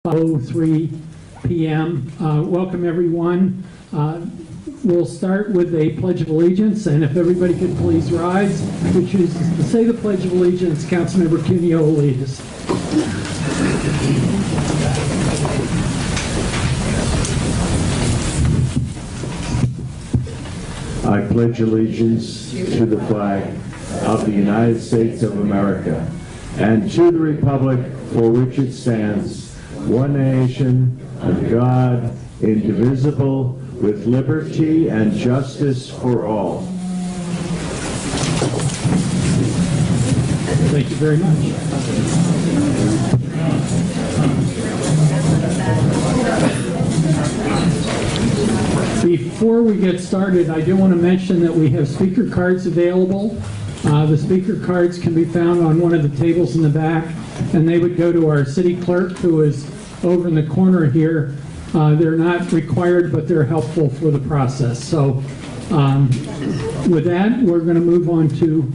5:03 p.m. Welcome everyone. We'll start with a Pledge of Allegiance, and if everybody could please rise, who chooses to say the Pledge of Allegiance, Councilmember Cuneo will lead us. I pledge allegiance to the flag of the United States of America and to the republic for which it stands, one nation, under God, indivisible, with liberty and justice for all. Thank you very much. Before we get started, I do want to mention that we have speaker cards available. The speaker cards can be found on one of the tables in the back, and they would go to our city clerk, who is over in the corner here. They're not required, but they're helpful for the process. So with that, we're going to move on to...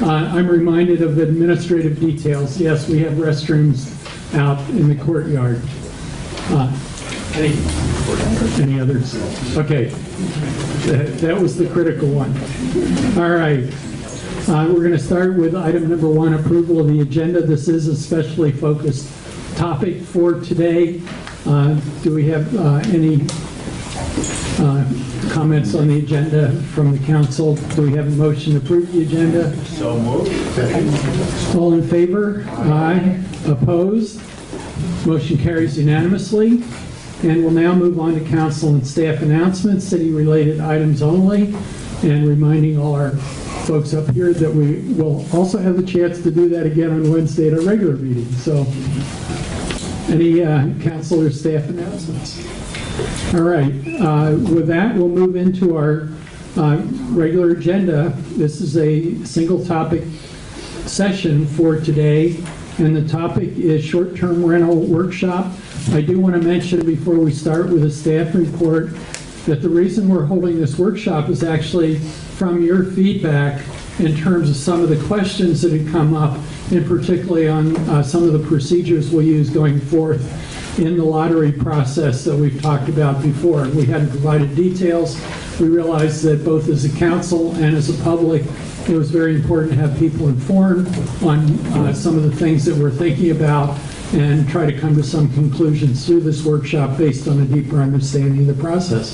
I'm reminded of administrative details. Yes, we have restrooms out in the courtyard. Any others? Okay, that was the critical one. All right, we're going to start with item number 1, approval of the agenda. This is a specially focused topic for today. Do we have any comments on the agenda from the council? Do we have a motion to approve the agenda? So moved. Second. All in favor? Aye. Opposed? Motion carries unanimously. And we'll now move on to council and staff announcements, city-related items only, and reminding all our folks up here that we will also have the chance to do that again on Wednesday at our regular meeting. So, any council or staff announcements? All right. With that, we'll move into our regular agenda. This is a single topic session for today, and the topic is short-term rental workshop. I do want to mention before we start with a staff report that the reason we're holding this workshop is actually from your feedback in terms of some of the questions that had come up, and particularly on some of the procedures we'll use going forth in the lottery process that we've talked about before. We hadn't provided details. We realized that both as a council and as a public, it was very important to have people informed on some of the things that we're thinking about and try to come to some conclusions through this workshop based on a deeper understanding of the process.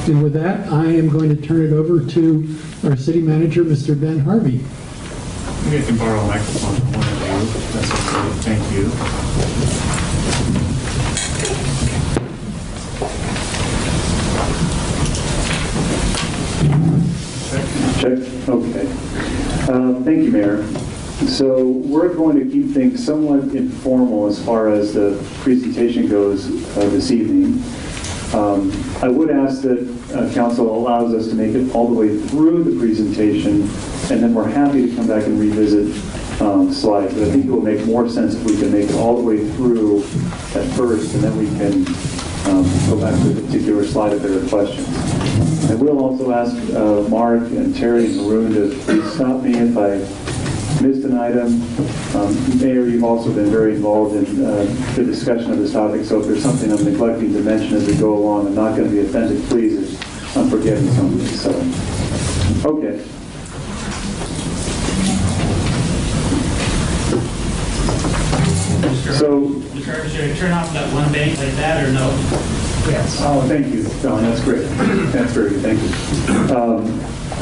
And with that, I am going to turn it over to our city manager, Mr. Ben Harvey. Maybe I can borrow a microphone from one of you. That's okay. Thank you. Check. Okay. Thank you, Mayor. So we're going to keep things somewhat informal as far as the presentation goes this evening. I would ask that Council allows us to make it all the way through the presentation, and then we're happy to come back and revisit slides. But I think it will make more sense if we can make it all the way through at first, and then we can go back to a particular slide if there are questions. I will also ask Mark and Terry and Maroon to please stop me if I missed an item. Mayor, you've also been very involved in the discussion of this topic, so if there's something I'm neglecting to mention as we go along, I'm not going to be offended, please, if I'm forgetting something. So, okay. So, Should I turn off that one bank like that or no? yes. Oh, thank you, Don. That's great. That's very good. Thank you.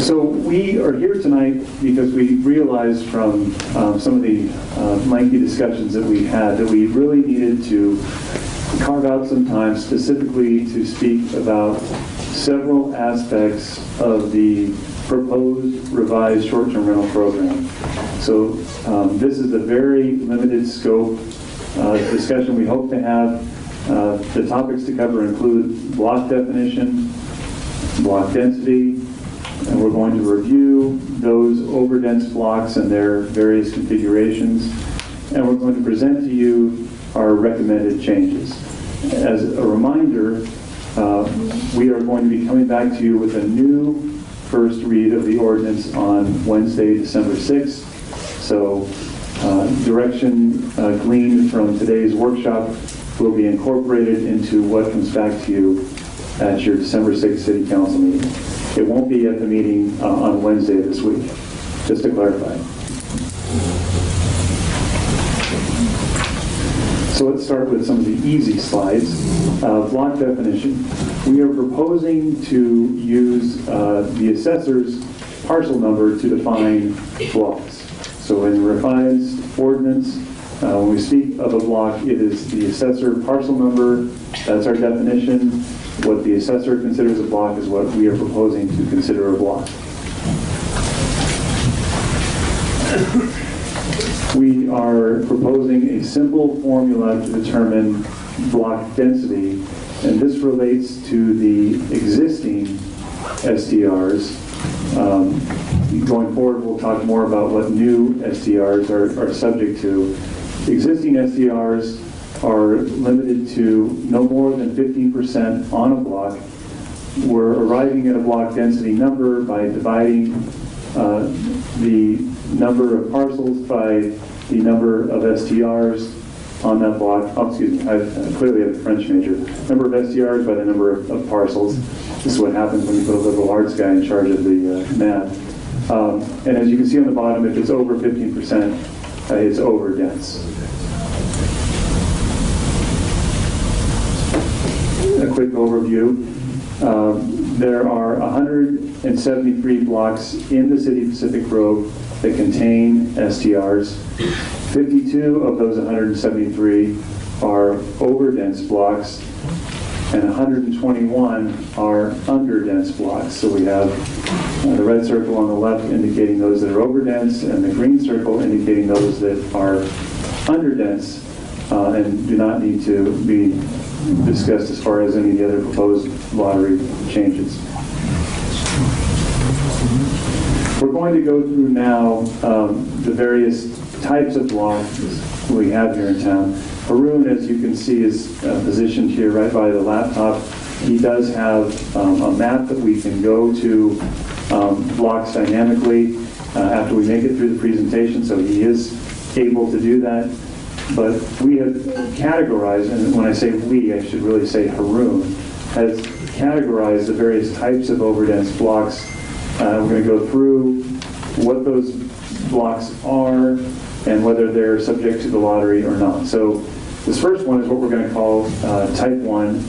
So we are here tonight because we realized from some of the lengthy discussions that we had that we really needed to carve out some time specifically to speak about several aspects of the proposed revised short-term rental program. So this is a very limited scope discussion we hope to have. The topics to cover include block definition, block density, and we're going to review those overdense blocks and their various configurations, and we're going to present to you our recommended changes. As a reminder, we are going to be coming back to you with a new first read of the ordinance on Wednesday, December 6th. So Direction gleaned from today's workshop will be incorporated into what comes back to you at your December 6th City Council meeting. It won't be at the meeting on Wednesday this week, just to clarify. So let's start with some of the easy slides. Block definition. We are proposing to use the assessor's parcel number to define blocks. So in the revised ordinance, when we speak of a block, it is the assessor parcel number. That's our definition. What the assessor considers a block is what we are proposing to consider a block. We are proposing a simple formula to determine block density, and this relates to the existing SDRs. Going forward, we'll talk more about what new SDRs are subject to. Existing SDRs are limited to no more than 15% on a block. We're arriving at a block density number by dividing the number of parcels by the number of SDRs on that block. Oh, excuse me, I clearly have a French major. Number of SDRs by the number of parcels. This is what happens when you put a liberal arts guy in charge of the math. And as you can see on the bottom, if it's over 15%, it's over dense. A quick overview. There are 173 blocks in the city of Pacific Grove that contain SDRs. 52 of those 173 are overdense blocks, and 121 are underdense blocks. So we have the red circle on the left indicating those that are overdense, and the green circle indicating those that are underdense and do not need to be discussed as far as any of the other proposed lottery changes. We're going to go through now the various types of blocks we have here in town. Haroon, as you can see, is positioned here right by the laptop. He does have a map that we can go to blocks dynamically after we make it through the presentation, so he is able to do that. But we have categorized, and when I say we, I should really say Haroon, has categorized the various types of overdense blocks. We're going to go through what those blocks are and whether they're subject to the lottery or not. So this first one is what we're going to call type 1.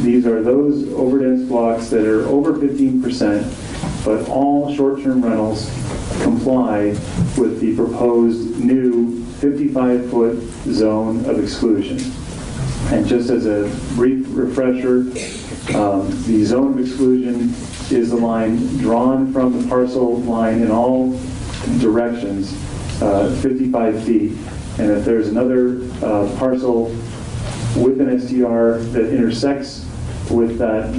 These are those overdense blocks that are over 15%, but all short-term rentals comply with the proposed new 55-foot zone of exclusion. And just as a brief refresher, the zone of exclusion is the line drawn from the parcel line in all directions, 55 feet. And if there's another parcel with an STR that intersects with that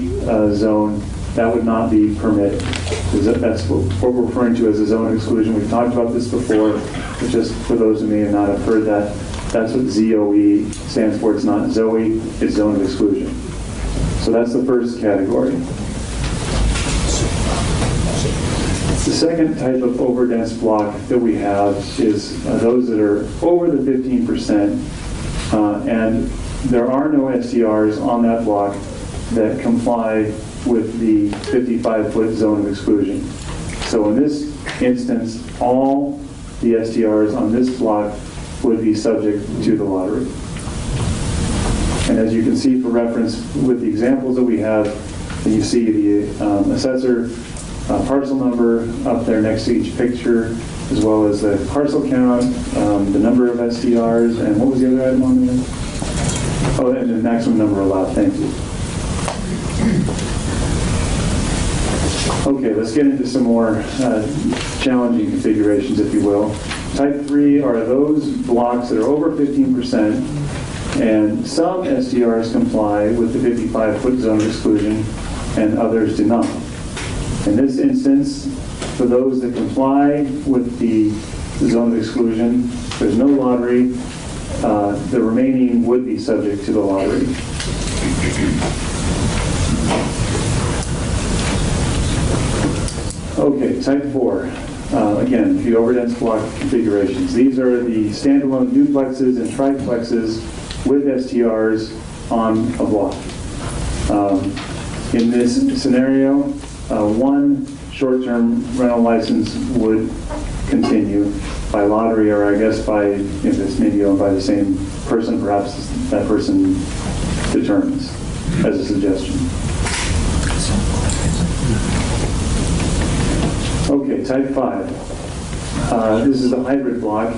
zone, that would not be permitted. That's what we're referring to as a zone of exclusion. We've talked about this before, but just for those who may have not have heard that, that's what ZOE stands for. It's not ZOE, it's zone of exclusion. So that's the first category. The second type of overdense block that we have is those that are over the 15%, and there are no STRs on that block that comply with the 55-foot zone of exclusion. So in this instance, all the STRs on this block would be subject to the lottery. And as you can see for reference with the examples that we have, you see the assessor parcel number up there next to each picture, as well as the parcel count, the number of SDRs, and what was the other item on there? Oh, and the maximum number allowed. Thank you. Okay, let's get into some more challenging configurations, if you will. Type 3 are those blocks that are over 15%, and some SDRs comply with the 55-foot zone of exclusion, and others do not. In this instance, for those that comply with the zone of exclusion, there's no lottery. The remaining would be subject to the lottery. Okay, type 4. again, the overdense block configurations. These are the standalone duplexes and triplexes with STRs on a block. In this scenario, one short-term rental license would continue by lottery, or I guess by, if it's maybe owned by the same person, perhaps that person determines, as a suggestion. Okay, type 5. This is a hybrid block.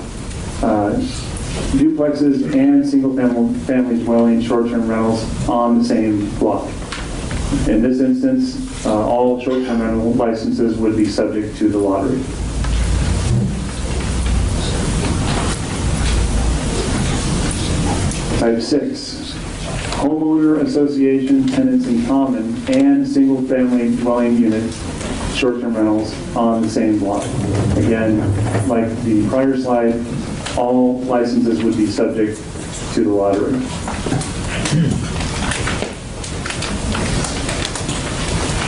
Duplexes and single-family dwelling short-term rentals on the same block. In this instance, all short-term rental licenses would be subject to the lottery. Type 6, homeowner association tenants in common and single-family dwelling unit short-term rentals on the same block. Again, like the prior slide, all licenses would be subject to the lottery.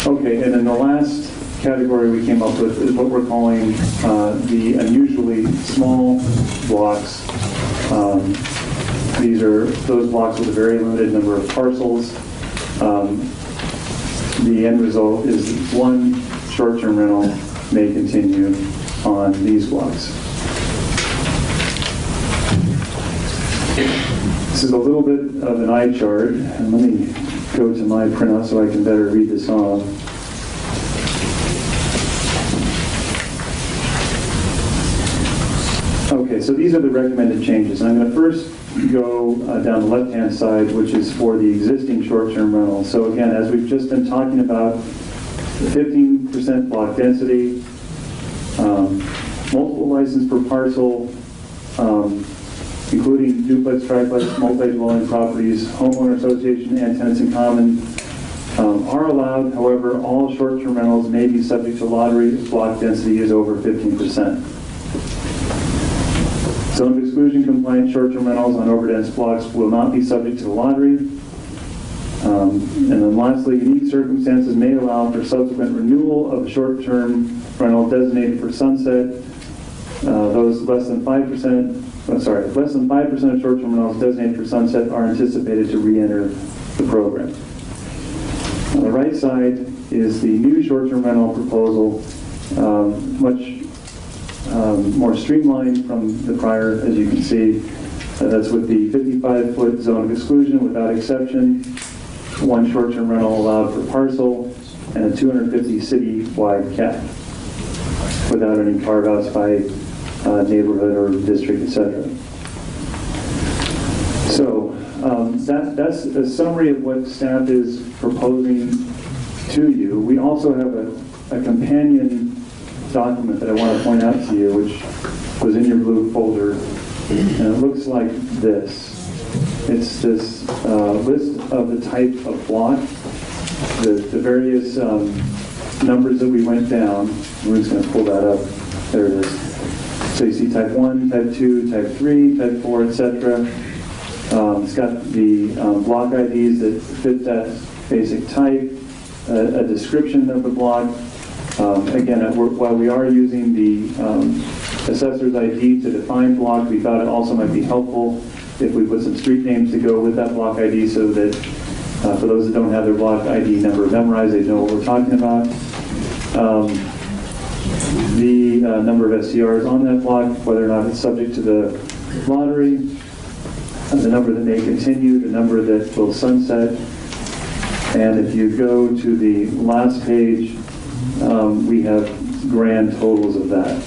Okay, and then the last category we came up with is what we're calling the unusually small blocks. These are those blocks with a very limited number of parcels. The end result is one short-term rental may continue on these blocks. This is a little bit of an eye chart, and let me go to my printout so I can better read this off. Okay, so these are the recommended changes. And I'm going to first go down the left-hand side, which is for the existing short-term rental. So again, as we've just been talking about, 15% block density, multiple license per parcel, including duplex, triplex, multi-dwelling properties, homeowner association, and tenants in common, are allowed. However, all short-term rentals may be subject to lottery if block density is over 15%. Zone of exclusion compliant short-term rentals on overdense blocks will not be subject to the lottery. And then lastly, unique circumstances may allow for subsequent renewal of a short-term rental designated for sunset. Those less than 5%, less than 5% of short-term rentals designated for sunset are anticipated to re-enter the program. On the right side is the new short-term rental proposal, much more streamlined from the prior, as you can see. That's with the 55-foot zone of exclusion without exception, one short-term rental allowed per parcel, and a 250 city-wide cap without any carve-outs by neighborhood or district, etc. So that's a summary of what staff is proposing to you. We also have a companion document that I want to point out to you, which was in your blue folder, and it looks like this. It's this list of the type of block, the various numbers that we went down. We're just going to pull that up. There it is. So you see type 1, type 2, type 3, type 4, etc. It's got the block IDs that fit that basic type, a description of the block. Again, while we are using the assessor's ID to define block, we thought it also might be helpful if we put some street names to go with that block ID so that for those that don't have their block ID number memorized, they know what we're talking about. The number of SCRs on that block, whether or not it's subject to the lottery, the number that may continue, the number that will sunset. And if you go to the last page, we have grand totals of that.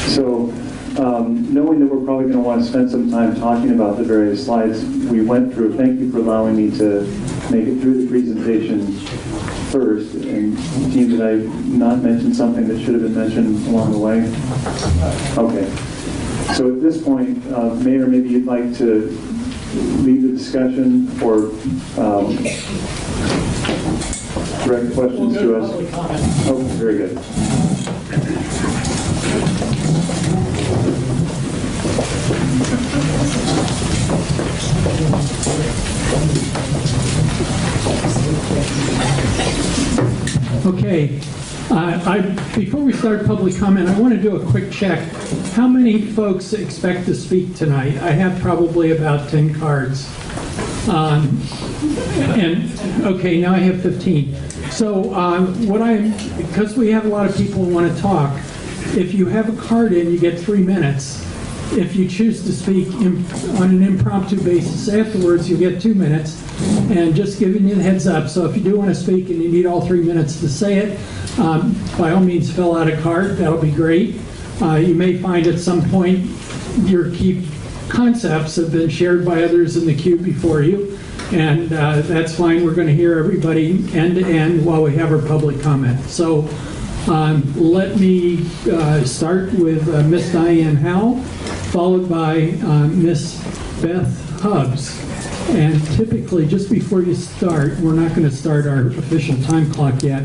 So knowing that we're probably going to want to spend some time talking about the various slides we went through, thank you for allowing me to make it through the presentation first. And team, did I not mention something that should have been mentioned along the way? Okay. So at this point, Mayor, maybe you'd like to lead the discussion or direct questions to us. Oh, very good. Okay, Before we start public comment, I want to do a quick check. How many folks expect to speak tonight? I have probably about 10 cards. Okay, now I have 15. So because we have a lot of people who want to talk, if you have a card in, you get 3 minutes. If you choose to speak on an impromptu basis afterwards, you get 2 minutes. And just giving you the heads up, so if you do want to speak and you need all 3 minutes to say it, by all means fill out a card. That'll be great. You may find at some point your key concepts have been shared by others in the queue before you, and that's fine. We're going to hear everybody end to end while we have our public comment. So let me start with Miss Diane Howell, followed by Miss Beth Hubbs. And typically, just before you start, we're not going to start our official time clock yet.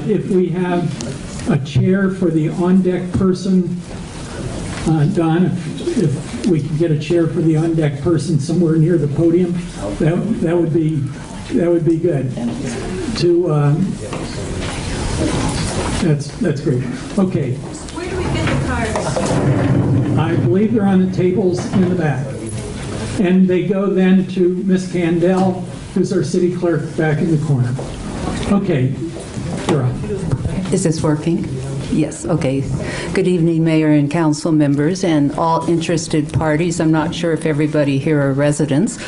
If we have a chair for the on-deck person, Don, if we can get a chair for the on-deck person somewhere near the podium, that would be good. That's great. Okay. Where do we get the cards? I believe they're on the tables in the back. And they go then to Miss Candell, who's our city clerk back in the corner. Okay, you're on. Is this working? Yes, okay. Good evening, Mayor and council members and all interested parties. I'm not sure if everybody here are residents.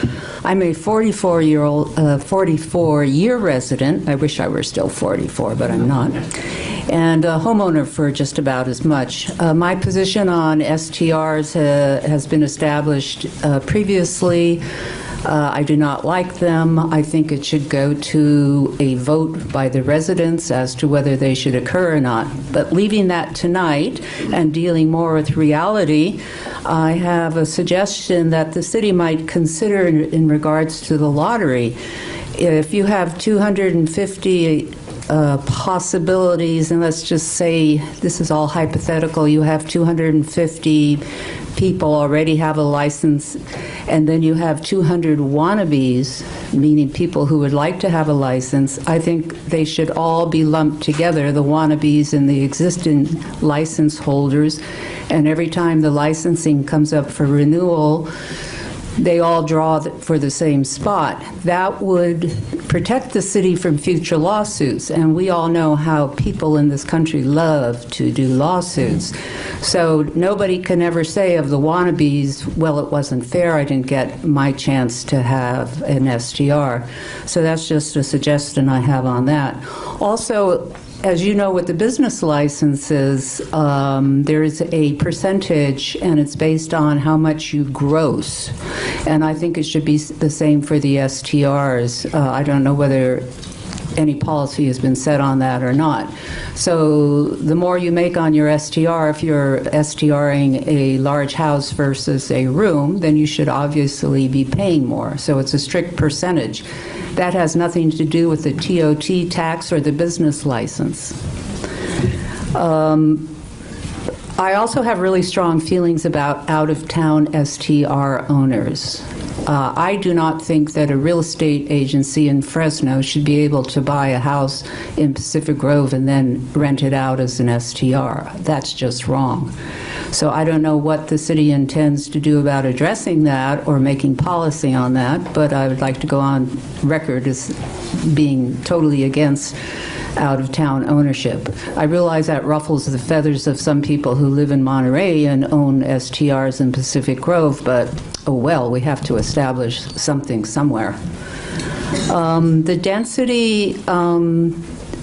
I'm a 44-year resident. I wish I were still 44, but I'm not. And a homeowner for just about as much. My position on STRs has been established previously. I do not like them. I think it should go to a vote by the residents as to whether they should occur or not. But leaving that tonight and dealing more with reality, I have a suggestion that the city might consider in regards to the lottery. If you have 250 possibilities, and let's just say this is all hypothetical, you have 250 people already have a license, and then you have 200 wannabes, meaning people who would like to have a license. I think they should all be lumped together, the wannabes and the existing license holders, and every time the licensing comes up for renewal, they all draw for the same spot. That would protect the city from future lawsuits, and we all know how people in this country love to do lawsuits. So nobody can ever say of the wannabes, well, it wasn't fair, I didn't get my chance to have an STR. So that's just a suggestion I have on that. Also, as you know, with the business licenses, there is a percentage, and it's based on how much you gross. And I think it should be the same for the STRs. I don't know whether any policy has been set on that or not. So the more you make on your STR, if you're STRing a large house versus a room, then you should obviously be paying more. So it's a strict percentage. That has nothing to do with the TOT tax or the business license. I also have really strong feelings about out-of-town STR owners. I do not think that a real estate agency in Fresno should be able to buy a house in Pacific Grove and then rent it out as an STR. That's just wrong. So I don't know what the city intends to do about addressing that or making policy on that, but I would like to go on record as being totally against out-of-town ownership. I realize that ruffles the feathers of some people who live in Monterey and own STRs in Pacific Grove, but oh well, we have to establish something somewhere. The density,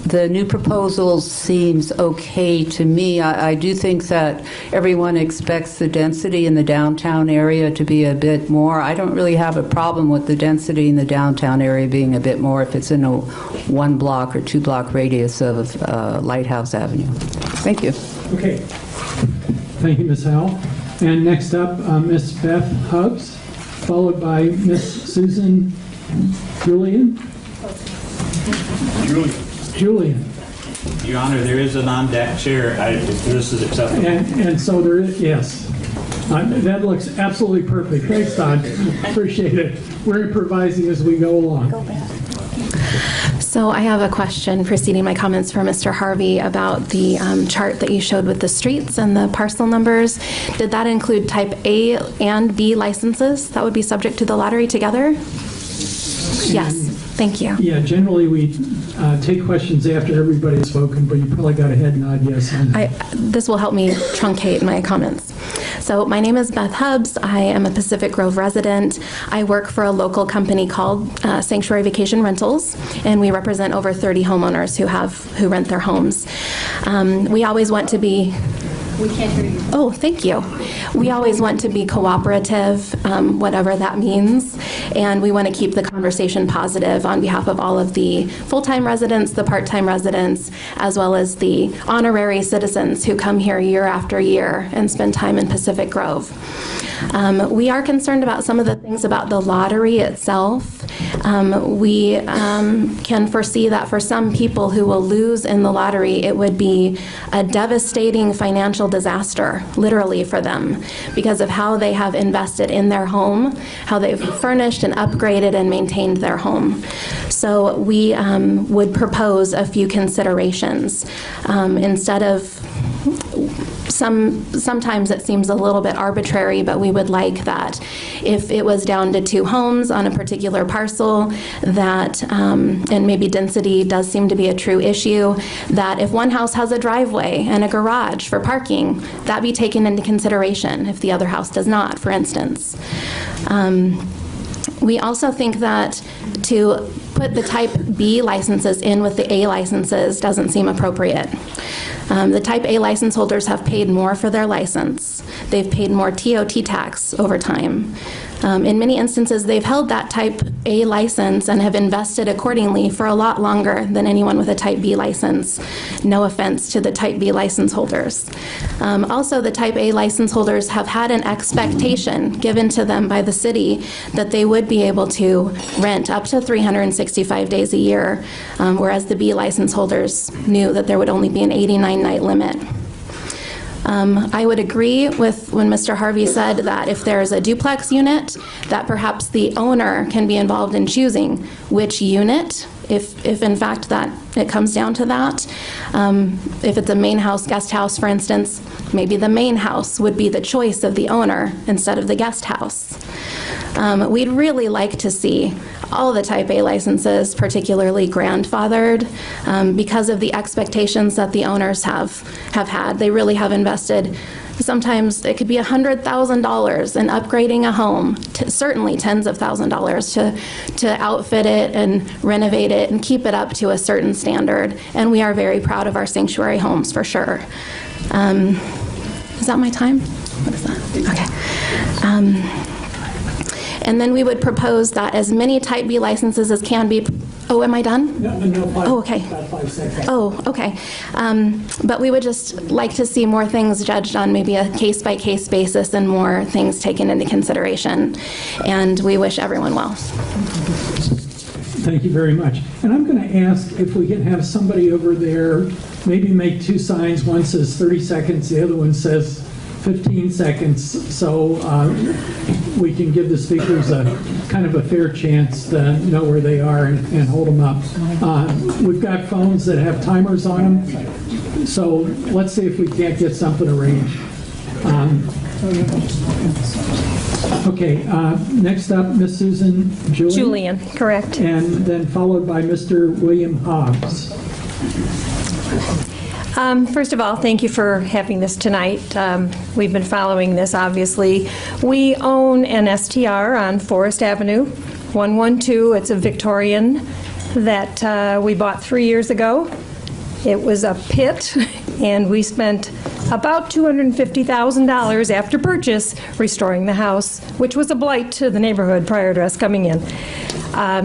the new proposal seems okay to me. I do think that everyone expects the density in the downtown area to be a bit more. I don't really have a problem with the density in the downtown area being a bit more if it's in a 1 block or 2 block radius of Lighthouse Avenue. Thank you. Okay. Thank you, Ms. Howell. And next up, Ms. Beth Hubbs, followed by Ms. Susan Julian. Julian. Your Honor, there is an on-deck chair. If this is acceptable. And so there is, yes. That looks absolutely perfect. Thanks, Todd. Appreciate it. We're improvising as we go along. So I have a question preceding my comments for Mr. Harvey about the chart that you showed with the streets and the parcel numbers. Did that include type A and B licenses that would be subject to the lottery together? Yes, thank you. Yeah, generally we take questions after everybody's spoken, but you probably got a head nod yes on that. This will help me truncate my comments. So my name is Beth Hubbs. I am a Pacific Grove resident. I work for a local company called Sanctuary Vacation Rentals, and we represent over 30 homeowners who rent their homes. We always want to be... We can't hear you. Oh, thank you. We always want to be cooperative, whatever that means, and we want to keep the conversation positive on behalf of all of the full-time residents, the part-time residents, as well as the honorary citizens who come here year after year and spend time in Pacific Grove. We are concerned about some of the things about the lottery itself. We can foresee that for some people who will lose in the lottery, it would be a devastating financial disaster, literally, for them because of how they have invested in their home, how they've furnished and upgraded and maintained their home. So we would propose a few considerations. Instead of sometimes it seems a little bit arbitrary, but we would like that if it was down to 2 homes on a particular parcel, that, and maybe density does seem to be a true issue, that if one house has a driveway and a garage for parking, that be taken into consideration if the other house does not, for instance. We also think that to put the type B licenses in with the A licenses doesn't seem appropriate. The type A license holders have paid more for their license. They've paid more TOT tax over time. In many instances, they've held that type A license and have invested accordingly for a lot longer than anyone with a type B license. No offense to the type B license holders. Also, the type A license holders have had an expectation given to them by the city that they would be able to rent up to 365 days a year, whereas the B license holders knew that there would only be an 89-night limit. I would agree with when Mr. Harvey said that if there's a duplex unit, that perhaps the owner can be involved in choosing which unit, if in fact that it comes down to that. If it's a main house, guest house, for instance, maybe the main house would be the choice of the owner instead of the guest house. We'd really like to see all the type A licenses, particularly grandfathered, because of the expectations that the owners have had. They really have invested. Sometimes it could be $100,000 in upgrading a home, certainly tens of thousands of dollars to outfit it and renovate it and keep it up to a certain standard. And we are very proud of our sanctuary homes, for sure. Is that my time? What is that? Okay. And then we would propose that as many type B licenses as can be. Oh, am I done? No, oh, okay. About 5 seconds. Oh, okay. But we would just like to see more things judged on maybe a case-by-case basis and more things taken into consideration. And we wish everyone well. Thank you very much. And I'm going to ask if we can have somebody over there maybe make 2 signs. One says 30 seconds, the other one says 15 seconds, so we can give the speakers a kind of a fair chance to know where they are and hold them up. We've got phones that have timers on them, so let's see if we can't get something arranged. Okay, next up, Miss Susan Julian. Julian, correct. And then followed by Mr. William Hobbs. First of all, thank you for having this tonight. We've been following this, obviously. We own an STR on Forest Avenue, 112. It's a Victorian that we bought 3 years ago. It was a pit, and we spent about $250,000 after purchase restoring the house, which was a blight to the neighborhood prior to us coming in.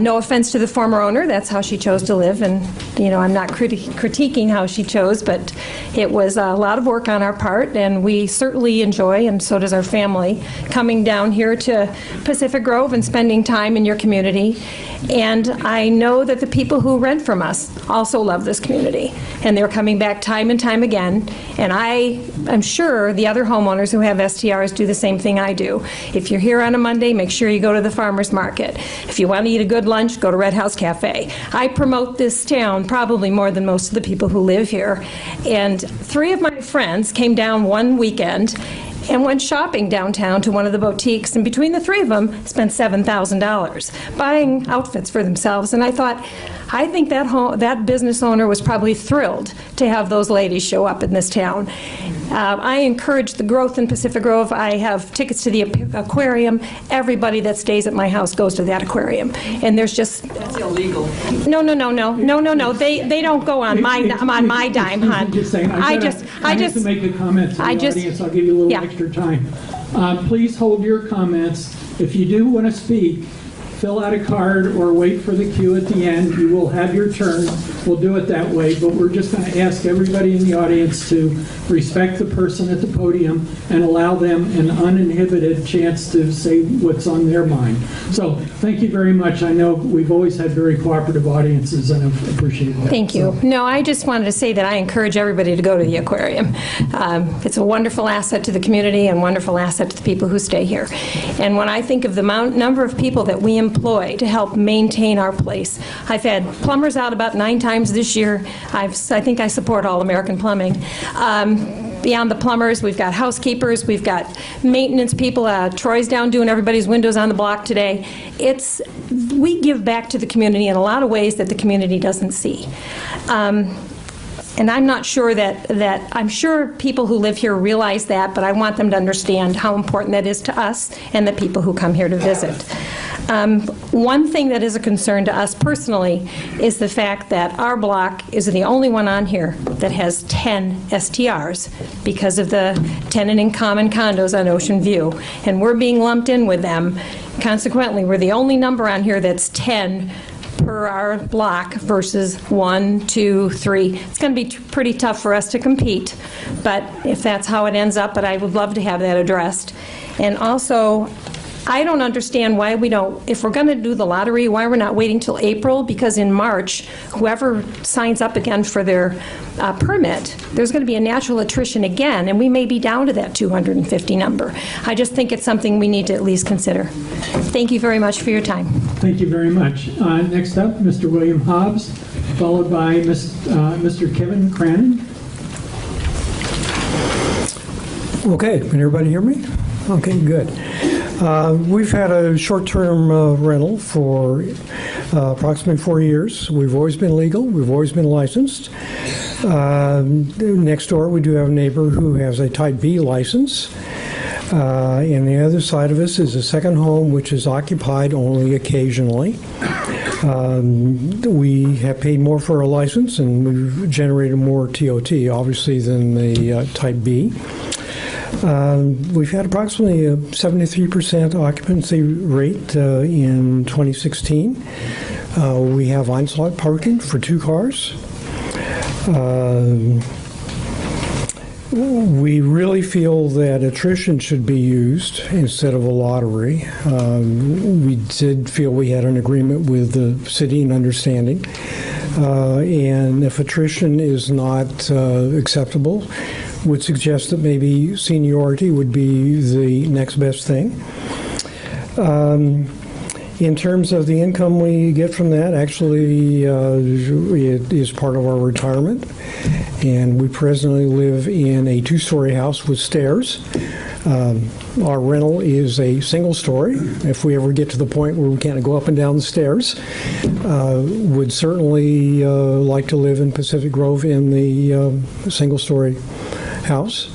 No offense to the former owner, that's how she chose to live, and I'm not critiquing how she chose, but it was a lot of work on our part, and we certainly enjoy, and so does our family, coming down here to Pacific Grove and spending time in your community. And I know that the people who rent from us also love this community, and they're coming back time and time again, and I'm sure the other homeowners who have STRs do the same thing I do. If you're here on a Monday, make sure you go to the farmer's market. If you want to eat need a good lunch, go to Red House Cafe. I promote this town probably more than most of the people who live here. And 3 of my friends came down one weekend and went shopping downtown to one of the boutiques, and between the 3 of them spent $7,000 buying outfits for themselves. And I thought, I think that business owner was probably thrilled to have those ladies show up in this town. I encourage the growth in Pacific Grove. I have tickets to the aquarium. Everybody that stays at my house goes to that aquarium. And there's just... That's illegal. No. They don't go on my dime, hon. Just saying, I have to make a comment to the audience. I'll give you a little extra time. Please hold your comments. If you do want to speak, fill out a card or wait for the queue at the end. You will have your turn. We'll do it that way, but we're just going to ask everybody in the audience to respect the person at the podium and allow them an uninhibited chance to say what's on their mind. So thank you very much. I know we've always had very cooperative audiences, and I appreciate that. Thank you. No, I just wanted to say that I encourage everybody to go to the aquarium. It's a wonderful asset to the community and wonderful asset to the people who stay here. And when I think of the number of people that we employ to help maintain our place, I've had plumbers out about 9 times this year. I think I support All American Plumbing. Beyond the plumbers, we've got housekeepers, we've got maintenance people. Troy's down doing everybody's windows on the block today. We give back to the community in a lot of ways that the community doesn't see. And I'm not sure I'm sure people who live here realize that, but I want them to understand how important that is to us and the people who come here to visit. One thing that is a concern to us personally is the fact that our block is the only one on here that has 10 STRs because of the tenant in common condos on Ocean View, and we're being lumped in with them. Consequently, we're the only number on here that's 10 per our block versus 1, 2, 3. It's going to be pretty tough for us to compete, but if that's how it ends up, but I would love to have that addressed. And also, I don't understand why we don't, if we're going to do the lottery, why we're not waiting till April, because in March, whoever signs up again for their permit, there's going to be a natural attrition again, and we may be down to that 250 number. I just think it's something we need to at least consider. Thank you very much for your time. Thank you very much. Next up, Mr. William Hobbs, followed by Mr. Kevin Cranon. Okay, can everybody hear me? Okay, good. We've had a short-term rental for approximately 4 years. We've always been legal. We've always been licensed. Next door, we do have a neighbor who has a Type B license. And the other side of us is a second home, which is occupied only occasionally. We have paid more for our license, and we've generated more TOT, obviously, than the Type B. We've had approximately a 73% occupancy rate in 2016. We have on-site parking for 2 cars. We really feel that attrition should be used instead of a lottery. We did feel we had an agreement with the city and understanding. And if attrition is not acceptable, would suggest that maybe seniority would be the next best thing. In terms of the income we get from that, actually it is part of our retirement. And we presently live in a 2-story house with stairs. Our rental is a single story. If we ever get to the point where we can't go up and down the stairs, would certainly like to live in Pacific Grove in the single story house.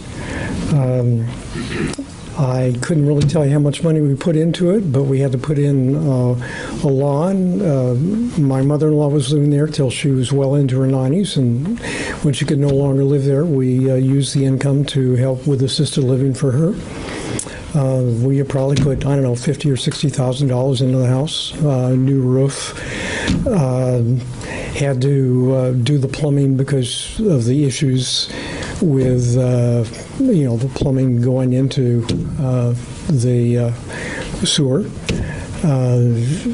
I couldn't really tell you how much money we put into it, but we had to put in a lawn. My mother-in-law was living there till she was well into her 90s, and when she could no longer live there, we used the income to help with assisted living for her. We had probably put, I don't know, $50,000 or $60,000 into the house. New roof. Had to do the plumbing because of the issues with the plumbing going into the sewer.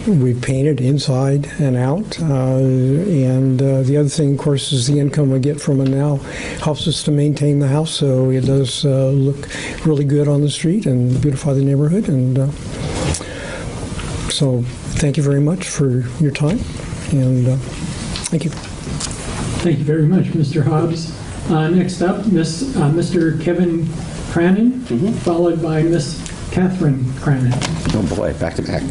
We painted inside and out, and the other thing, of course, is the income we get from it now helps us to maintain the house, so it does look really good on the street and beautify the neighborhood. And so thank you very much for your time, and thank you. Thank you very much, Mr. Hobbs. Next up, Mr. Kevin Cranen, followed by Miss Catherine Cranen. Oh boy, back to back.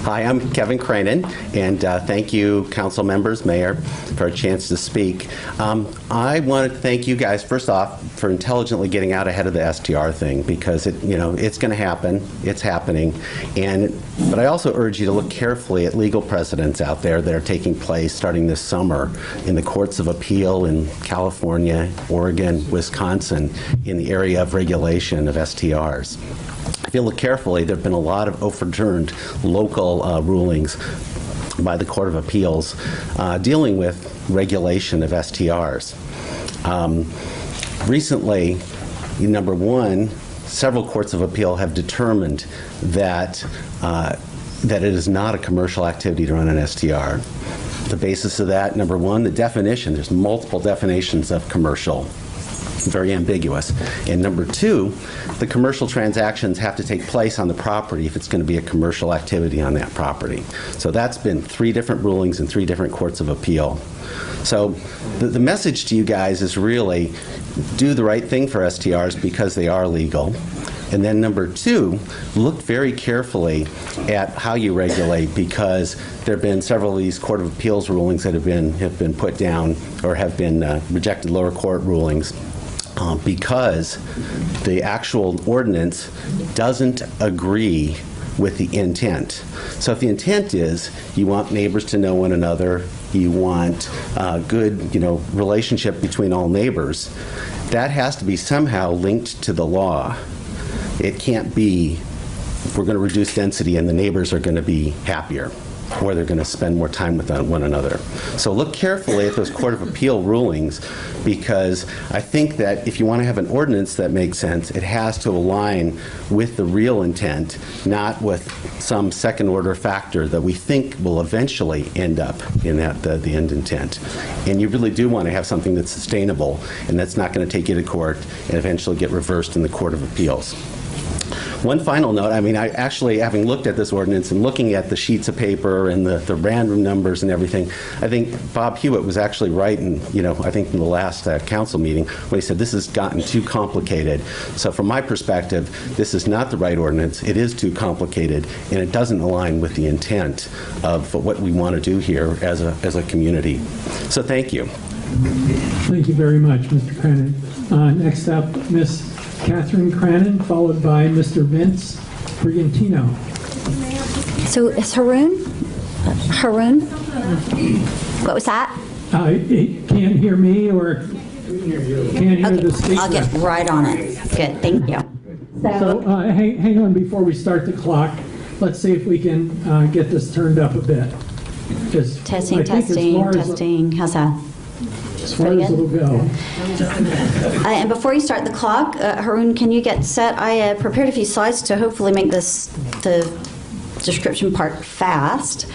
Hi, I'm Kevin Cranen, and thank you, council members, mayor, for a chance to speak. I want to thank you guys, first off, for intelligently getting out ahead of the STR thing, because it's going to happen. It's happening. But I also urge you to look carefully at legal precedents out there that are taking place starting this summer in the courts of appeal in California, Oregon, Wisconsin, in the area of regulation of STRs. If you look carefully, there have been a lot of overturned local rulings by the Court of Appeals dealing with regulation of STRs. Recently, number one, several courts of appeal have determined that it is not a commercial activity to run an STR. The basis of that, number one, the definition. There's multiple definitions of commercial. Very ambiguous. And number two, the commercial transactions have to take place on the property if it's going to be a commercial activity on that property. So that's been 3 different rulings in 3 different courts of appeal. So the message to you guys is really do the right thing for STRs because they are legal. And then number 2, look very carefully at how you regulate, because there have been several of these Court of Appeals rulings that have been put down or have been rejected lower court rulings. Because the actual ordinance doesn't agree with the intent. So if the intent is you want neighbors to know one another, you want a good relationship between all neighbors, that has to be somehow linked to the law. It can't be we're going to reduce density and the neighbors are going to be happier, or they're going to spend more time with one another. So look carefully at those Court of Appeal rulings, because I think that if you want to have an ordinance that makes sense, it has to align with the real intent, not with some second-order factor that we think will eventually end up in the end intent. And you really do want to have something that's sustainable and that's not going to take you to court and eventually get reversed in the Court of Appeals. One final note, I actually, having looked at this ordinance and looking at the sheets of paper and the random numbers and everything, I think Bob Hewitt was actually right in the last council meeting when he said this has gotten too complicated. So from my perspective, this is not the right ordinance. It is too complicated, and it doesn't align with the intent of what we want to do here as a community. So thank you. Thank you very much, Mr. Cranen. Next up, Ms. Catherine Cranen, followed by Mr. Vince Brigantino. So is Haroon? What was that? He can't hear me or can't hear the speaker. I'll get right on it. Good, thank you. So hang on before we start the clock. Let's see if we can get this turned up a bit. Testing. How's that? As far as it'll go. And before you start the clock, Haroon, can you get set? I prepared a few slides to hopefully make the description part fast.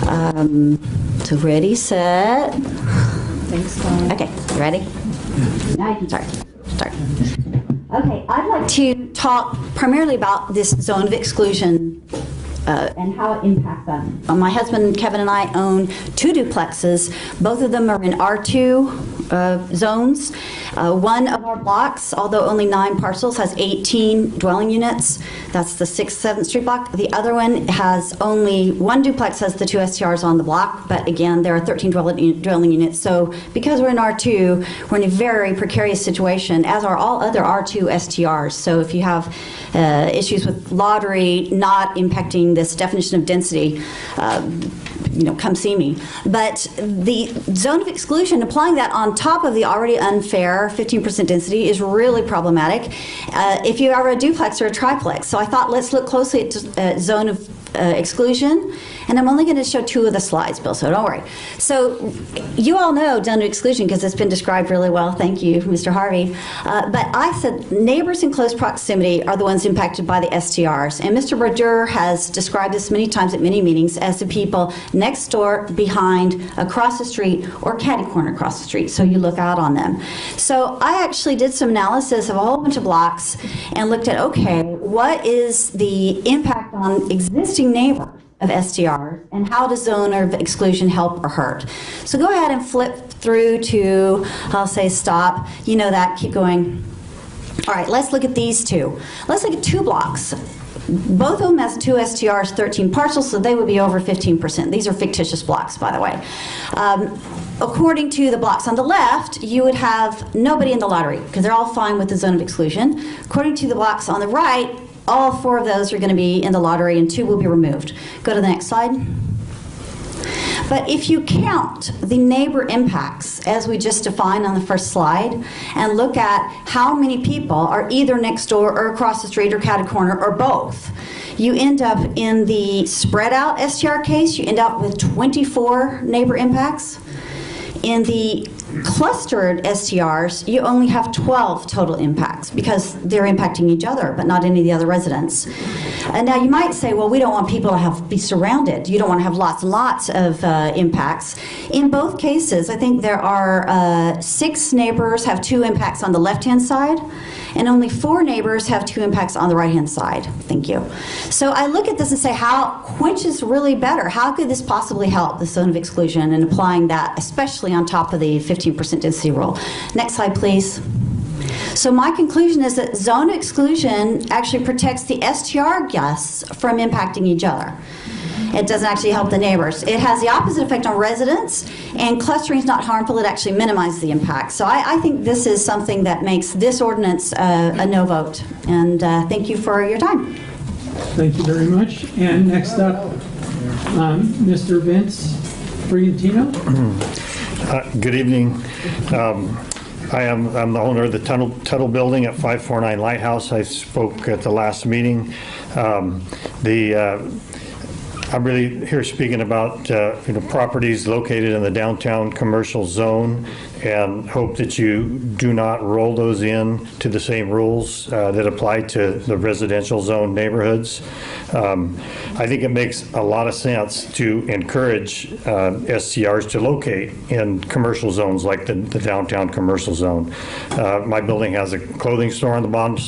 So ready, set. Okay, ready? Now you can start. Okay, I'd like to talk primarily about this zone of exclusion and how it impacts them. My husband Kevin and I own 2 duplexes. Both of them are in R2 zones. One of our blocks, although only 9 parcels, has 18 dwelling units. That's the 6th, 7th Street block. The other one has only 1 duplex, has the 2 STRs on the block, but again, there are 13 dwelling units. So because we're in R2, we're in a very precarious situation, as are all other R2 STRs. So if you have issues with lottery not impacting this definition of density, come see me. But the zone of exclusion, applying that on top of the already unfair 15% density is really problematic if you are a duplex or a triplex. So I thought, let's look closely at zone of exclusion. And I'm only going to show 2 of the slides, Bill, so don't worry. So you all know zone of exclusion because it's been described really well. Thank you, Mr. Harvey. But I said neighbors in close proximity are the ones impacted by the STRs. And Mr. Brodeur has described this many times at many meetings as the people next door, behind, across the street, or catty corner across the street. So you look out on them. So I actually did some analysis of a whole bunch of blocks and looked at, okay, what is the impact on existing neighbors of STR, and how does zone of exclusion help or hurt? So go ahead and flip through to, I'll say stop. You know that, keep going. All right, let's look at these two. Let's look at 2 blocks. Both of them has 2 STRs, 13 parcels, so they would be over 15%. These are fictitious blocks, by the way. According to the blocks on the left, you would have nobody in the lottery because they're all fine with the zone of exclusion. According to the blocks on the right, all 4 of those are going to be in the lottery and 2 will be removed. Go to the next slide. But if you count the neighbor impacts, as we just defined on the first slide, and look at how many people are either next door or across the street or cat a corner or both, you end up in the spread out STR case, you end up with 24 neighbor impacts. In the clustered STRs, you only have 12 total impacts because they're impacting each other, but not any of the other residents. And now you might say, well, we don't want people to be surrounded. You don't want to have lots and lots of impacts. In both cases, I think there are 6 neighbors have 2 impacts on the left-hand side, and only 4 neighbors have 2 impacts on the right-hand side. Thank you. So I look at this and say, which is really better? How could this possibly help the zone of exclusion and applying that, especially on top of the 15% density rule? Next slide, please. So my conclusion is that zone exclusion actually protects the STR guests from impacting each other. It doesn't actually help the neighbors. It has the opposite effect on residents, and clustering is not harmful. It actually minimizes the impact. So I think this is something that makes this ordinance a no vote. And thank you for your time. Thank you very much. And next up, Mr. Vince Brigantino. Good evening. I'm the owner of the Tuttle Building at 549 Lighthouse. I spoke at the last meeting. I'm really here speaking about properties located in the downtown commercial zone, and hope that you do not roll those in to the same rules that apply to the residential zone neighborhoods. I think it makes a lot of sense to encourage STRs to locate in commercial zones like the downtown commercial zone. My building has a clothing store on the bottom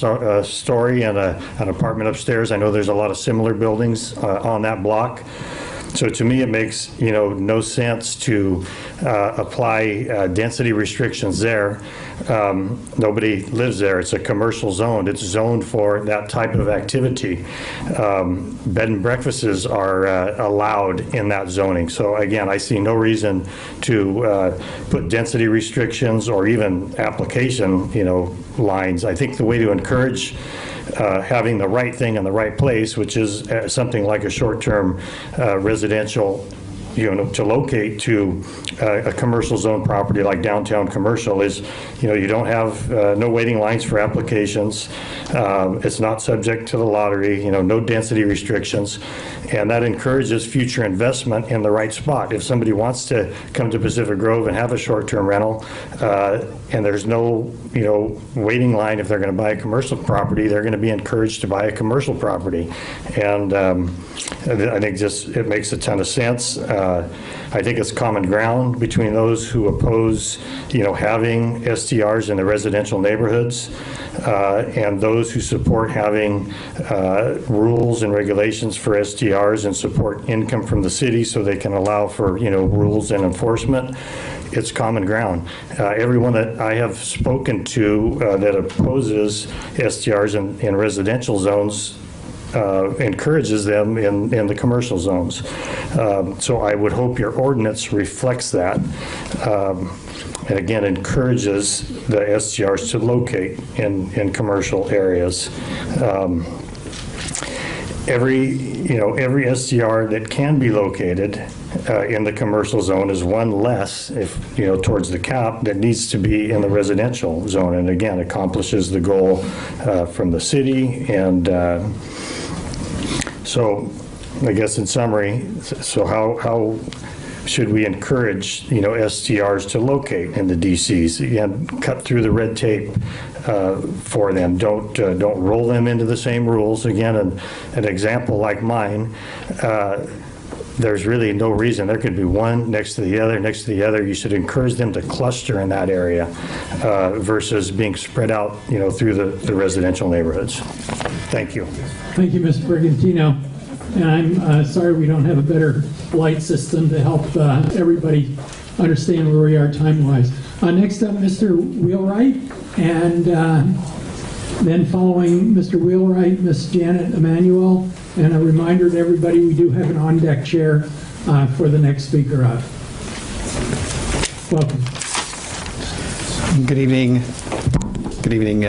story and an apartment upstairs. I know there's a lot of similar buildings on that block. So to me, it makes no sense to apply density restrictions there. Nobody lives there. It's a commercial zone. It's zoned for that type of activity. Bed and breakfasts are allowed in that zoning. So again, I see no reason to put density restrictions or even application lines. I think the way to encourage having the right thing in the right place, which is something like a short-term residential, to locate to a commercial zone property like downtown commercial is, you don't have no waiting lines for applications. It's not subject to the lottery, no density restrictions, and that encourages future investment in the right spot. If somebody wants to come to Pacific Grove and have a short-term rental, and there's no, waiting line if they're going to buy a commercial property, they're going to be encouraged to buy a commercial property. And I think it makes a ton of sense. I think it's common ground between those who oppose, having STRs in the residential neighborhoods and those who support having rules and regulations for STRs and support income from the city so they can allow for, rules and enforcement. It's common ground. Everyone that I have spoken to that opposes STRs in residential zones encourages them in the commercial zones. So I would hope your ordinance reflects that, and again encourages the STRs to locate in commercial areas. Every STR that can be located in the commercial zone is one less, towards the cap, that needs to be in the residential zone, and again accomplishes the goal from the city. And so I guess in summary, so how should we encourage STRs to locate in the DCs? Again, cut through the red tape for them. Don't roll them into the same rules. Again, an example like mine, there's really no reason. There could be one next to the other, next to the other. You should encourage them to cluster in that area versus being spread out, through the residential neighborhoods. Thank you. Thank you, Mr. Brigantino. And I'm sorry we don't have a better light system to help everybody understand where we are time-wise. Next up, Mr. Wheelwright, and then following Mr. Wheelwright, Ms. Janet Emanuel, and a reminder to everybody, we do have an on-deck chair for the next speaker up. Welcome. Good evening. Good evening,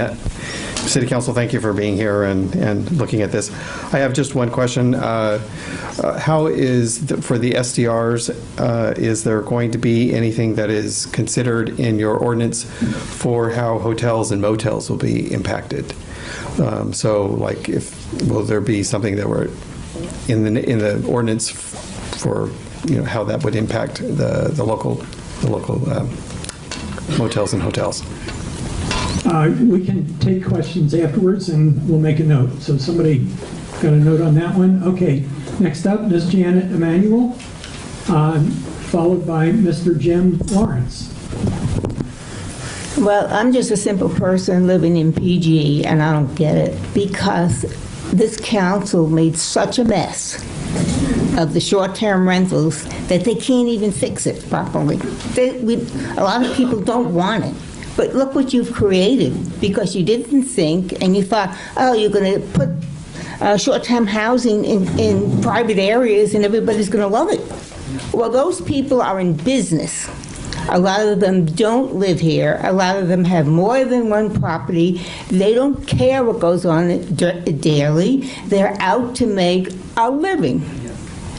City Council. Thank you for being here and looking at this. I have just one question. How is, for the STRs, is there going to be anything that is considered in your ordinance for how hotels and motels will be impacted? So, like, will there be something that were in the ordinance for, how that would impact the local motels and hotels? We can take questions afterwards, and we'll make a note. So somebody got a note on that one? Okay. Next up, Ms. Janet Emanuel, followed by Mr. Jim Lawrence. Well, I'm just a simple person living in PG, and I don't get it because this council made such a mess of the short-term rentals that they can't even fix it properly. A lot of people don't want it. But look what you've created, because you didn't think and you thought, oh, you're going to put short-term housing in private areas and everybody's going to love it. Well, those people are in business. A lot of them don't live here. A lot of them have more than one property. They don't care what goes on daily. They're out to make a living.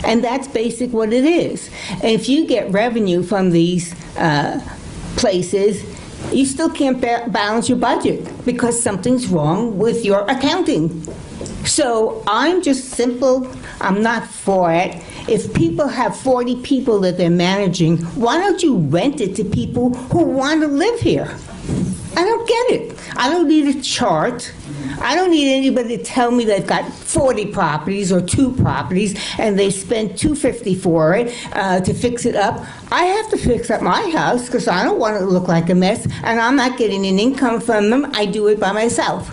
And that's basic what it is. And if you get revenue from these places, you still can't balance your budget because something's wrong with your accounting. So I'm just simple. I'm not for it. If people have 40 people that they're managing, why don't you rent it to people who want to live here? I don't get it. I don't need a chart. I don't need anybody to tell me they've got 40 properties or 2 properties and they spent $250 for it to fix it up. I have to fix up my house because I don't want it to look like a mess, and I'm not getting an income from them. I do it by myself.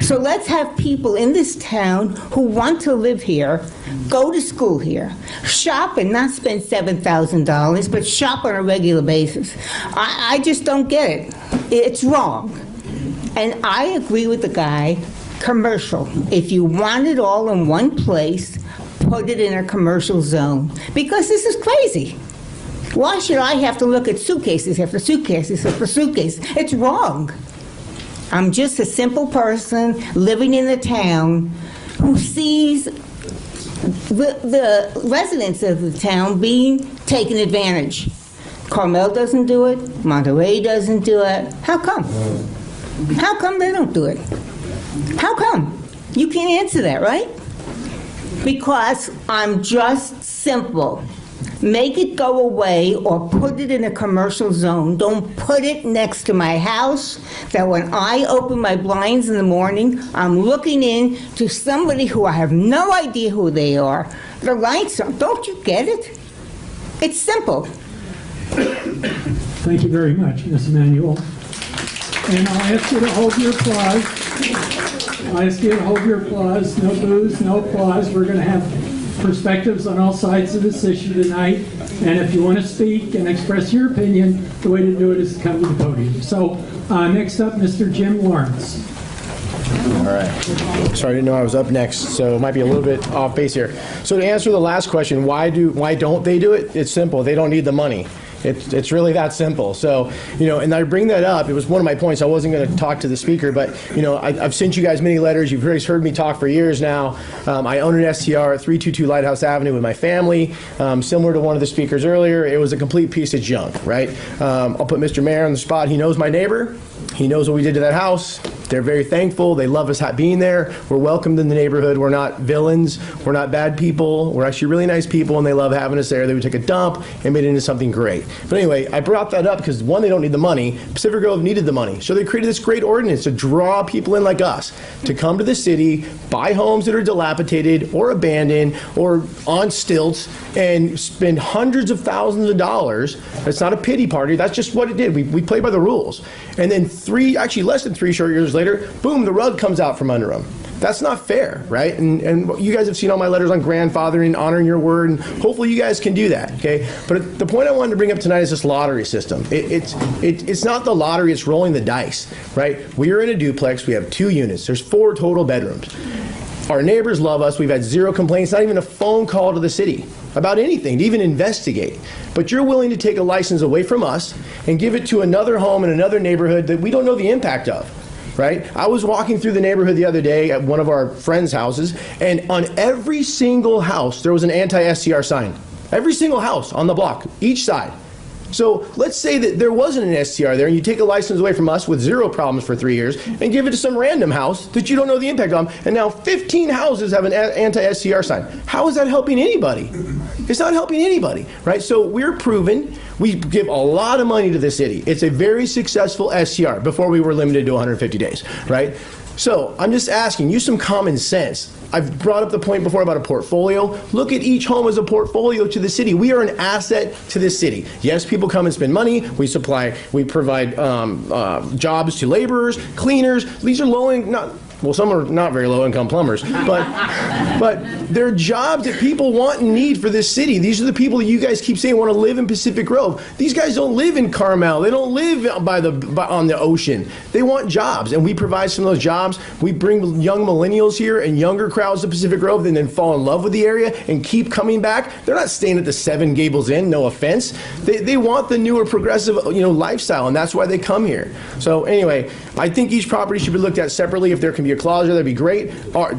So let's have people in this town who want to live here, go to school here, shop and not spend $7,000, but shop on a regular basis. I just don't get it. It's wrong. And I agree with the guy, commercial. If you want it all in one place, put it in a commercial zone. Because this is crazy. Why should I have to look at suitcases after suitcases after suitcases? It's wrong. I'm just a simple person living in the town who sees the residents of the town being taken advantage. Carmel doesn't do it. Monterey doesn't do it. How come? How come they don't do it? How come? You can't answer that, right? Because I'm just simple. Make it go away or put it in a commercial zone. Don't put it next to my house that when I open my blinds in the morning, I'm looking in to somebody who I have no idea who they are. The lights on. Don't you get it? It's simple. Thank you very much, Ms. Emanuel. And I'll ask you to hold your applause. I'll ask you to hold your applause. No boos, no applause. We're going to have perspectives on all sides of this issue tonight. And if you want to speak and express your opinion, the way to do it is to come to the podium. So next up, Mr. Jim Lawrence. All right. Sorry, I didn't know I was up next, so it might be a little bit off base here. So to answer the last question, why don't they do it? It's simple. They don't need the money. It's really that simple. So, and I bring that up. It was one of my points. I wasn't going to talk to the speaker, but, I've sent you guys many letters. You've heard me talk for years now. I own an STR at 322 Lighthouse Avenue with my family. Similar to one of the speakers earlier, it was a complete piece of junk, right? I'll put Mr. Mayor on the spot. He knows my neighbor. He knows what we did to that house. They're very thankful. They love us being there. We're welcomed in the neighborhood. We're not villains. We're not bad people. We're actually really nice people, and they love having us there. They would take a dump and made it into something great. But anyway, I brought that up because, one, they don't need the money. Pacific Grove needed the money. So they created this great ordinance to draw people in like us to come to the city, buy homes that are dilapidated or abandoned or on stilts, and spend hundreds of thousands of dollars. That's not a pity party. That's just what it did. We played by the rules. And then less than 3 short years later, boom, the rug comes out from under them. That's not fair, right? And you guys have seen all my letters on grandfathering, honoring your word, and hopefully you guys can do that, okay? But the point I wanted to bring up tonight is this lottery system. It's not the lottery, it's rolling the dice, right? We are in a duplex, we have 2 units, there's 4 total bedrooms. Our neighbors love us, we've had 0 complaints, not even a phone call to the city about anything, to even investigate. But you're willing to take a license away from us and give it to another home in another neighborhood that we don't know the impact of. Right? I was walking through the neighborhood the other day at one of our friends' houses, and on every single house there was an anti-STR sign. Every single house on the block, each side. So let's say that there wasn't an STR there, and you take a license away from us with 0 problems for 3 years and give it to some random house that you don't know the impact on, and now 15 houses have an anti-STR sign. How is that helping anybody? It's not helping anybody, right? So we're proven, we give a lot of money to the city. It's a very successful STR before we were limited to 150 days, right? So I'm just asking, use some common sense. I've brought up the point before about a portfolio. Look at each home as a portfolio to the city. We are an asset to the city. Yes, people come and spend money. We provide jobs to laborers, cleaners. These are some are not very low-income plumbers, but they're jobs that people want and need for this city. These are the people that you guys keep saying want to live in Pacific Grove. These guys don't live in Carmel. They don't live on the ocean. They want jobs, and we provide some of those jobs. We bring young millennials here and younger crowds to Pacific Grove and then fall in love with the area and keep coming back. They're not staying at the 7 Gables Inn, no offense. They want the newer progressive lifestyle, and that's why they come here. So anyway, I think each property should be looked at separately. If there can be a clause there, that'd be great.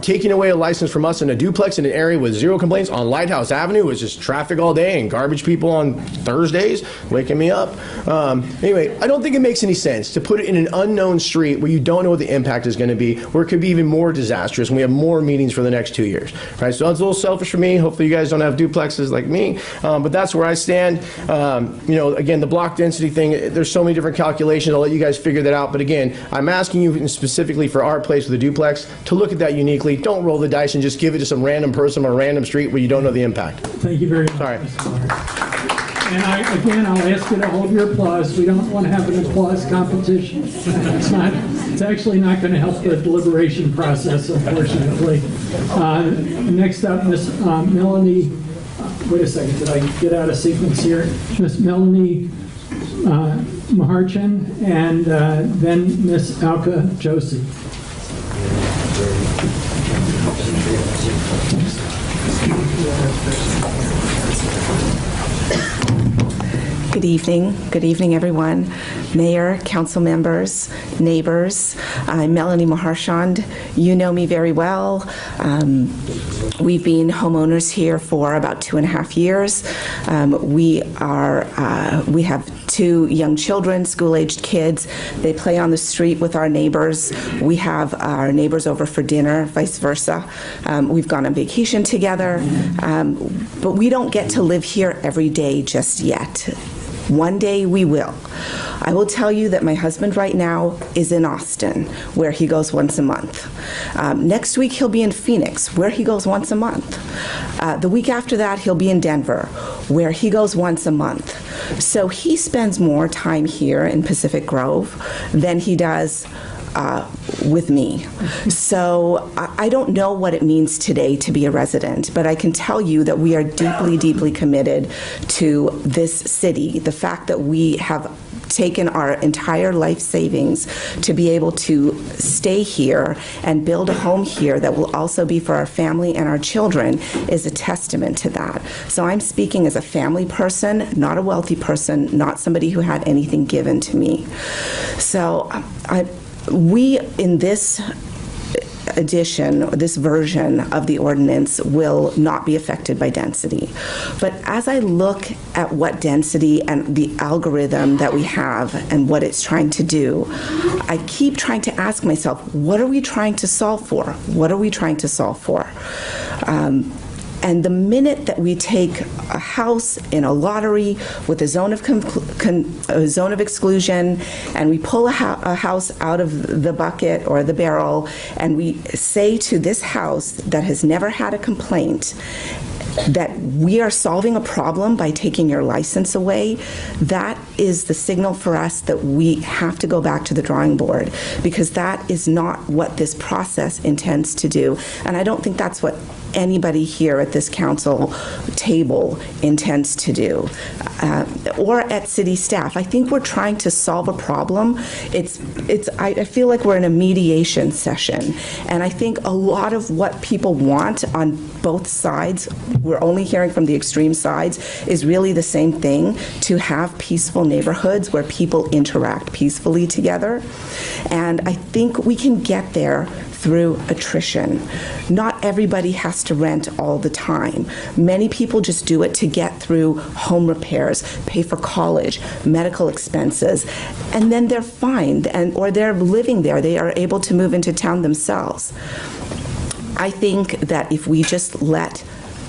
Taking away a license from us in a duplex in an area with 0 complaints on Lighthouse Avenue, which is traffic all day and garbage people on Thursdays, waking me up. Anyway, I don't think it makes any sense to put it in an unknown street where you don't know what the impact is going to be, where it could be even more disastrous when we have more meetings for the next 2 years. Right? So that's a little selfish for me. Hopefully you guys don't have duplexes like me, but that's where I stand. Again, the block density thing, there's so many different calculations. I'll let you guys figure that out. But again, I'm asking you specifically for our place with a duplex to look at that uniquely. Don't roll the dice and just give it to some random person on a random street where you don't know the impact. Thank you very much. Sorry. And I'll ask you to hold your applause. We don't want to have an applause competition. It's actually not going to help the deliberation process, unfortunately. Next up, Miss Melanie, wait a second, did I get out of sequence here? Miss Melanie Maharchan, and then Miss Alka Josie. Good evening. Good evening, everyone. Mayor, council members, neighbors. I'm Melanie Maharchand. You know me very well. We've been homeowners here for about 2.5 years. We have 2 young children, school-aged kids. They play on the street with our neighbors. We have our neighbors over for dinner, vice versa. We've gone on vacation together, but we don't get to live here every day just yet. One day we will. I will tell you that my husband right now is in Austin, where he goes once a month. Next week he'll be in Phoenix, where he goes once a month. The week after that he'll be in Denver, where he goes once a month. So he spends more time here in Pacific Grove than he does with me. So I don't know what it means today to be a resident, but I can tell you that we are deeply, deeply committed to this city. The fact that we have taken our entire life savings to be able to stay here and build a home here that will also be for our family and our children is a testament to that. So I'm speaking as a family person, not a wealthy person, not somebody who had anything given to me. So we, in this edition, this version of the ordinance, will not be affected by density. But as I look at what density and the algorithm that we have and what it's trying to do, I keep trying to ask myself, what are we trying to solve for? What are we trying to solve for? And the minute that we take a house in a lottery with a zone of exclusion, and we pull a house out of the bucket or the barrel, and we say to this house that has never had a complaint, that we are solving a problem by taking your license away, that is the signal for us that we have to go back to the drawing board, because that is not what this process intends to do. And I don't think that's what anybody here at this council table intends to do, or at city staff. I think we're trying to solve a problem. I feel like we're in a mediation session, and I think a lot of what people want on both sides, we're only hearing from the extreme sides, is really the same thing: to have peaceful neighborhoods where people interact peacefully together. And I think we can get there through attrition. Not everybody has to rent all the time. Many people just do it to get through home repairs, pay for college, medical expenses, and then they're fine, or they're living there. They are able to move into town themselves. I think that if we just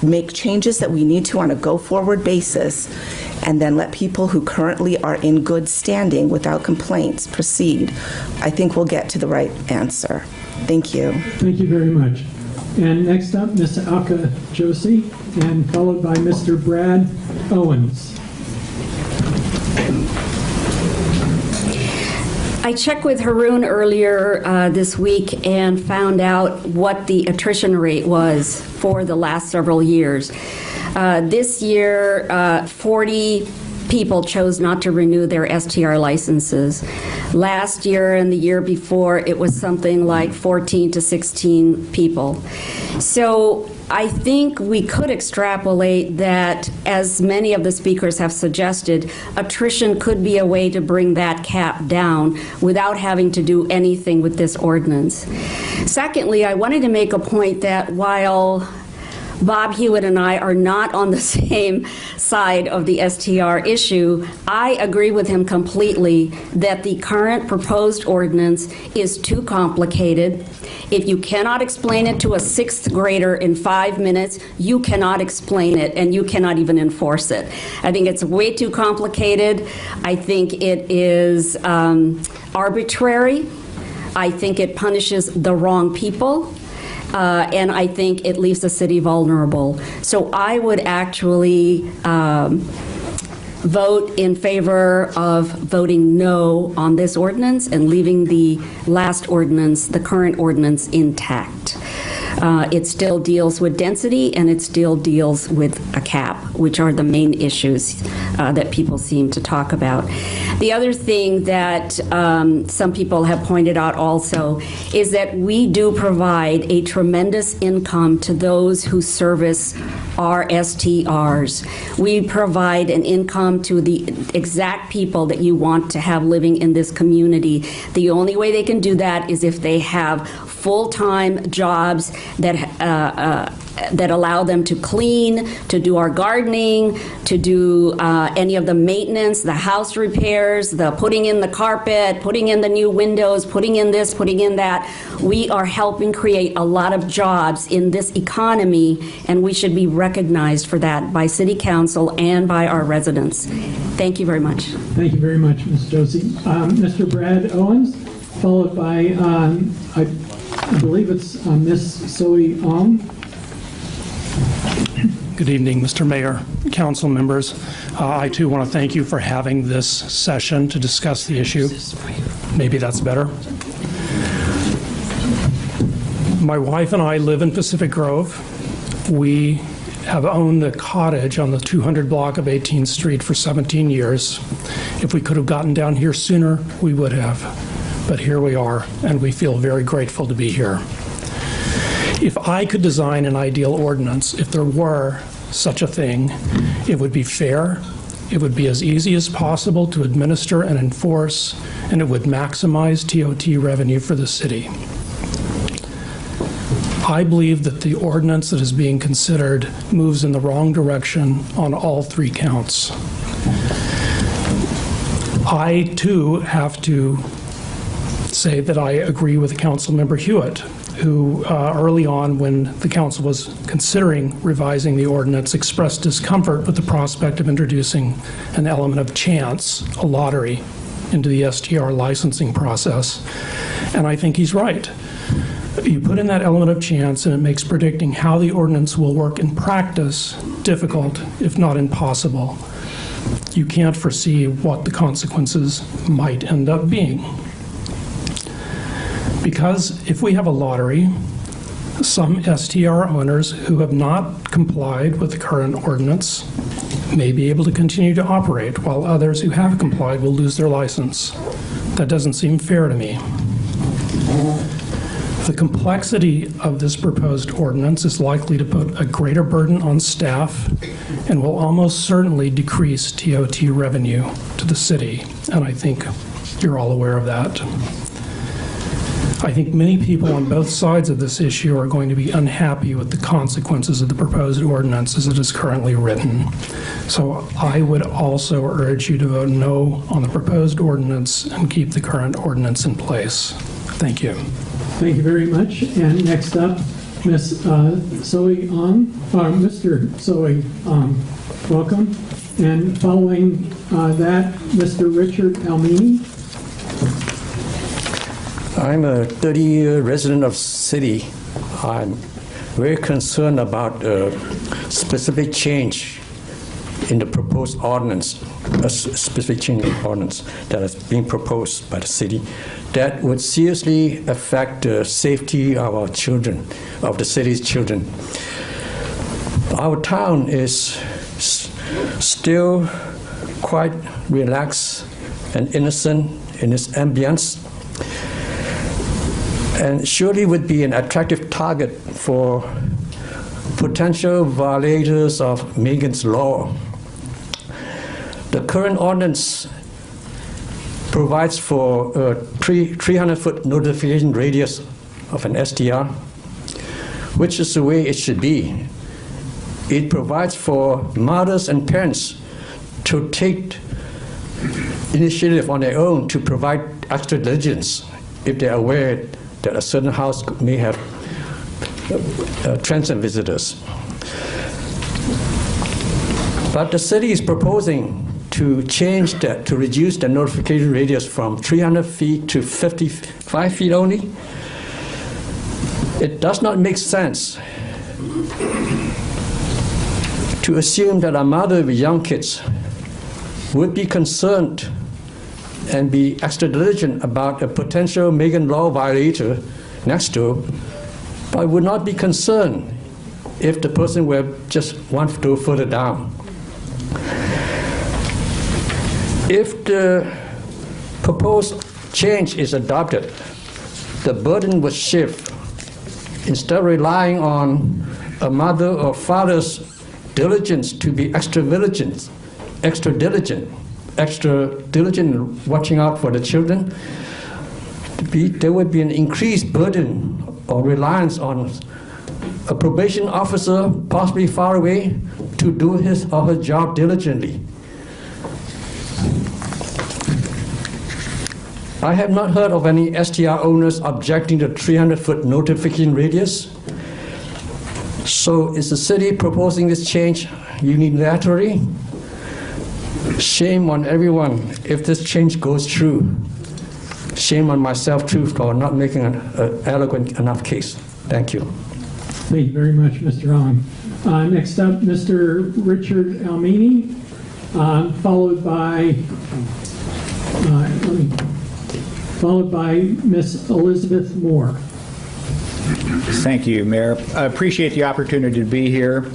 make changes that we need to on a go-forward basis, and then let people who currently are in good standing without complaints proceed, I think we'll get to the right answer. Thank you. Thank you very much. And next up, Ms. Alka Josie, and followed by Mr. Brad Owens. I checked with Haroon earlier this week and found out what the attrition rate was for the last several years. This year, 40 people chose not to renew their STR licenses. Last year and the year before, it was something like 14 to 16 people. So I think we could extrapolate that, as many of the speakers have suggested, attrition could be a way to bring that cap down without having to do anything with this ordinance. Secondly, I wanted to make a point that while Bob Hewitt and I are not on the same side of the STR issue, I agree with him completely that the current proposed ordinance is too complicated. If you cannot explain it to a sixth grader in 5 minutes, you cannot explain it, and you cannot even enforce it. I think it's way too complicated. I think it is arbitrary. I think it punishes the wrong people. And I think it leaves the city vulnerable. So I would actually vote in favor of voting no on this ordinance and leaving the last ordinance, the current ordinance, intact. It still deals with density, and it still deals with a cap, which are the main issues that people seem to talk about. The other thing that some people have pointed out also is that we do provide a tremendous income to those who service our STRs. We provide an income to the exact people that you want to have living in this community. The only way they can do that is if they have full-time jobs that allow them to clean, to do our gardening, to do any of the maintenance, the house repairs, the putting in the carpet, putting in the new windows, putting in this, putting in that. We are helping create a lot of jobs in this economy, and we should be recognized for that by City Council and by our residents. Thank you very much. Thank you very much, Ms. Josie. Mr. Brad Owens, followed by, I believe it's Ms. Zoe Ong. Good evening, Mr. Mayor, council members. I too want to thank you for having this session to discuss the issue. Maybe that's better. My wife and I live in Pacific Grove. We have owned the cottage on the 200 block of 18th Street for 17 years. If we could have gotten down here sooner, we would have. But here we are, and we feel very grateful to be here. If I could design an ideal ordinance, if there were such a thing, it would be fair, it would be as easy as possible to administer and enforce, and it would maximize TOT revenue for the city. I believe that the ordinance that is being considered moves in the wrong direction on all three counts. I, too, have to say that I agree with Councilmember Hewitt, who early on, when the council was considering revising the ordinance, expressed discomfort with the prospect of introducing an element of chance, a lottery, into the STR licensing process. And I think he's right. You put in that element of chance, and it makes predicting how the ordinance will work in practice difficult, if not impossible. You can't foresee what the consequences might end up being. Because if we have a lottery, some STR owners who have not complied with the current ordinance may be able to continue to operate, while others who have complied will lose their license. That doesn't seem fair to me. The complexity of this proposed ordinance is likely to put a greater burden on staff and will almost certainly decrease TOT revenue to the city, and I think you're all aware of that. I think many people on both sides of this issue are going to be unhappy with the consequences of the proposed ordinance as it is currently written. So I would also urge you to vote no on the proposed ordinance and keep the current ordinance in place. Thank you. Thank you very much. And next up, Ms. Zoe Ong, or Mr. Zoe Ong, welcome. And following that, Mr. Richard Almini. I'm a 30-year resident of city. I'm very concerned about a specific change in the proposed ordinance, a specific change in the ordinance that is being proposed by the city that would seriously affect the safety of our children, of the city's children. Our town is still quite relaxed and innocent in its ambience, and surely would be an attractive target for potential violators of Megan's law. The current ordinance provides for a 300-foot notification radius of an STR, which is the way it should be. It provides for mothers and parents to take initiative on their own to provide extra diligence if they're aware that a certain house may have transient visitors. But the city is proposing to change that, to reduce the notification radius from 300 feet to 55 feet only. It does not make sense to assume that a mother with young kids would be concerned and be extra diligent about a potential Megan law violator next door, but would not be concerned if the person were just one door further down. If the proposed change is adopted, the burden would shift. Instead of relying on a mother or father's diligence to be extra diligent in watching out for the children, there would be an increased burden or reliance on a probation officer, possibly far away, to do his or her job diligently. I have not heard of any STR owners objecting to 300-foot notification radius. So is the city proposing this change unilaterally? Shame on everyone if this change goes through. Shame on myself too for not making an eloquent enough case. Thank you. Thank you very much, Mr. Ong. Next up, Mr. Richard Almini, followed by Ms. Elizabeth Moore. Thank you, Mayor. I appreciate the opportunity to be here.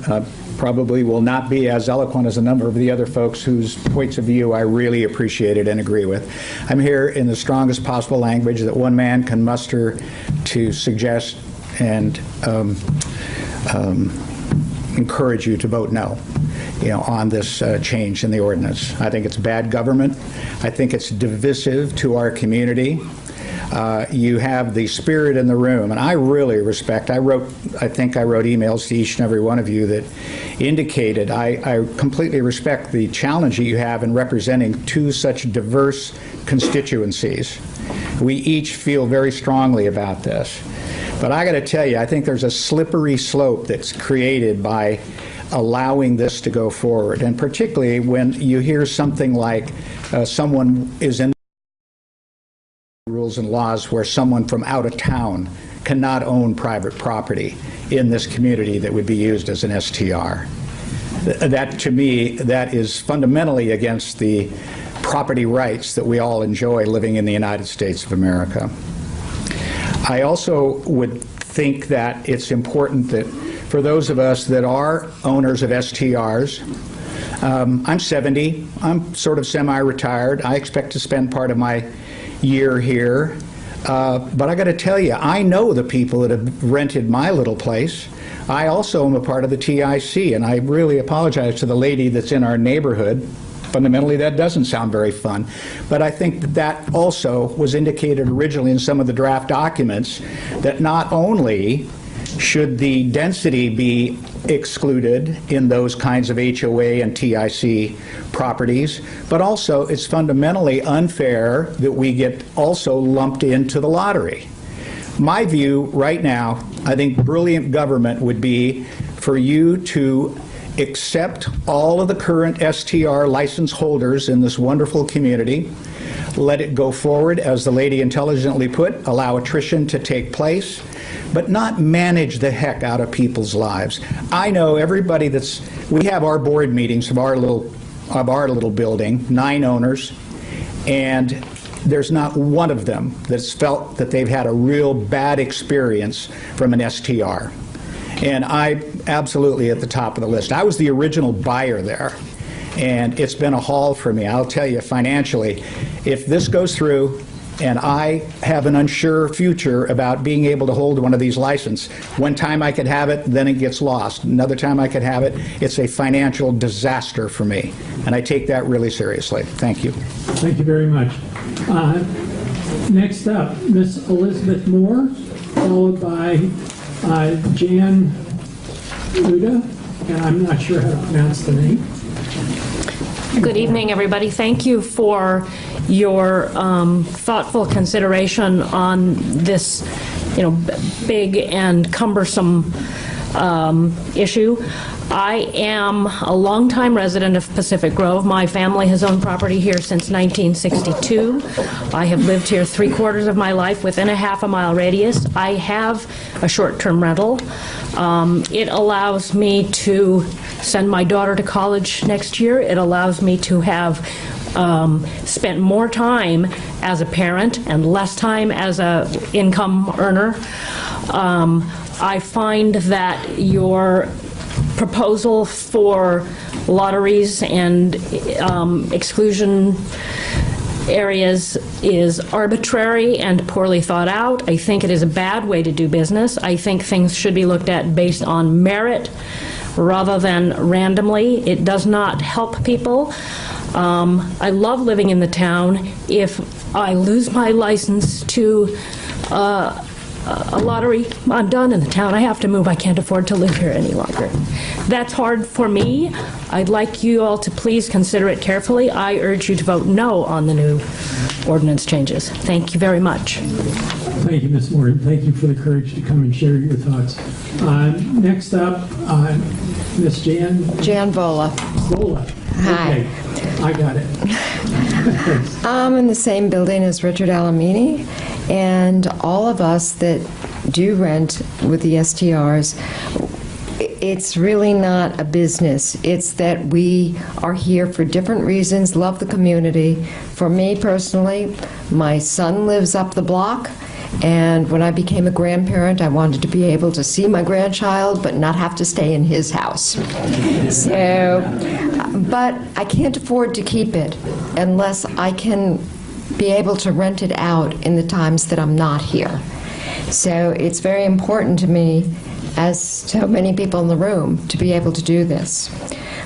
Probably will not be as eloquent as a number of the other folks whose points of view I really appreciated and agree with. I'm here in the strongest possible language that one man can muster to suggest and encourage you to vote no, on this change in the ordinance. I think it's bad government. I think it's divisive to our community. You have the spirit in the room, and I really respect. I think I wrote emails to each and every one of you that indicated I completely respect the challenge that you have in representing two such diverse constituencies. We each feel very strongly about this. But I got to tell you, I think there's a slippery slope that's created by allowing this to go forward, and particularly when you hear something like someone is in rules and laws where someone from out of town cannot own private property in this community that would be used as an STR. That, to me, that is fundamentally against the property rights that we all enjoy living in the United States of America. I also would think that it's important that for those of us that are owners of STRs, I'm 70, I'm sort of semi-retired, I expect to spend part of my year here, but I got to tell you, I know the people that have rented my little place. I also am a part of the TIC, and I really apologize to the lady that's in our neighborhood. Fundamentally, that doesn't sound very fun. But I think that that also was indicated originally in some of the draft documents, that not only should the density be excluded in those kinds of HOA and TIC properties, but also it's fundamentally unfair that we get also lumped into the lottery. My view right now, I think brilliant government would be for you to accept all of the current STR license holders in this wonderful community, let it go forward, as the lady intelligently put, allow attrition to take place, but not manage the heck out of people's lives. I know everybody we have our board meetings of our little building, 9 owners, and there's not one of them that's felt that they've had a real bad experience from an STR. And I absolutely at the top of the list. I was the original buyer there, and it's been a haul for me. I'll tell you, financially, if this goes through and I have an unsure future about being able to hold one of these licenses, one time I could have it, then it gets lost. Another time I could have it, it's a financial disaster for me. And I take that really seriously. Thank you. Thank you very much. Next up, Miss Elizabeth Moore, followed by Jan Uda, and I'm not sure how to pronounce the name. Good evening, everybody. Thank you for your thoughtful consideration on this, big and cumbersome issue. I am a longtime resident of Pacific Grove. My family has owned property here since 1962. I have lived here 3/4 of my life within a half-a-mile radius. I have a short-term rental. It allows me to send my daughter to college next year. It allows me to have spent more time as a parent and less time as a income earner. I find that your proposal for lotteries and exclusion areas is arbitrary and poorly thought out. I think it is a bad way to do business. I think things should be looked at based on merit rather than randomly. It does not help people. I love living in the town. If I lose my license to a lottery, I'm done in the town. I have to move. I can't afford to live here any longer. That's hard for me. I'd like you all to please consider it carefully. I urge you to vote no on the new ordinance changes. Thank you very much. Thank you, Ms. Moore. Thank you for the courage to come and share your thoughts. Next up, Ms. Jan Vola. Vola. Hi. Okay. I got it. I'm in the same building as Richard Alamini, and all of us that do rent with the STRs, it's really not a business. It's that we are here for different reasons, love the community. For me personally, my son lives up the block, and when I became a grandparent, I wanted to be able to see my grandchild but not have to stay in his house. But I can't afford to keep it unless I can be able to rent it out in the times that I'm not here. So it's very important to me, as so many people in the room, to be able to do this.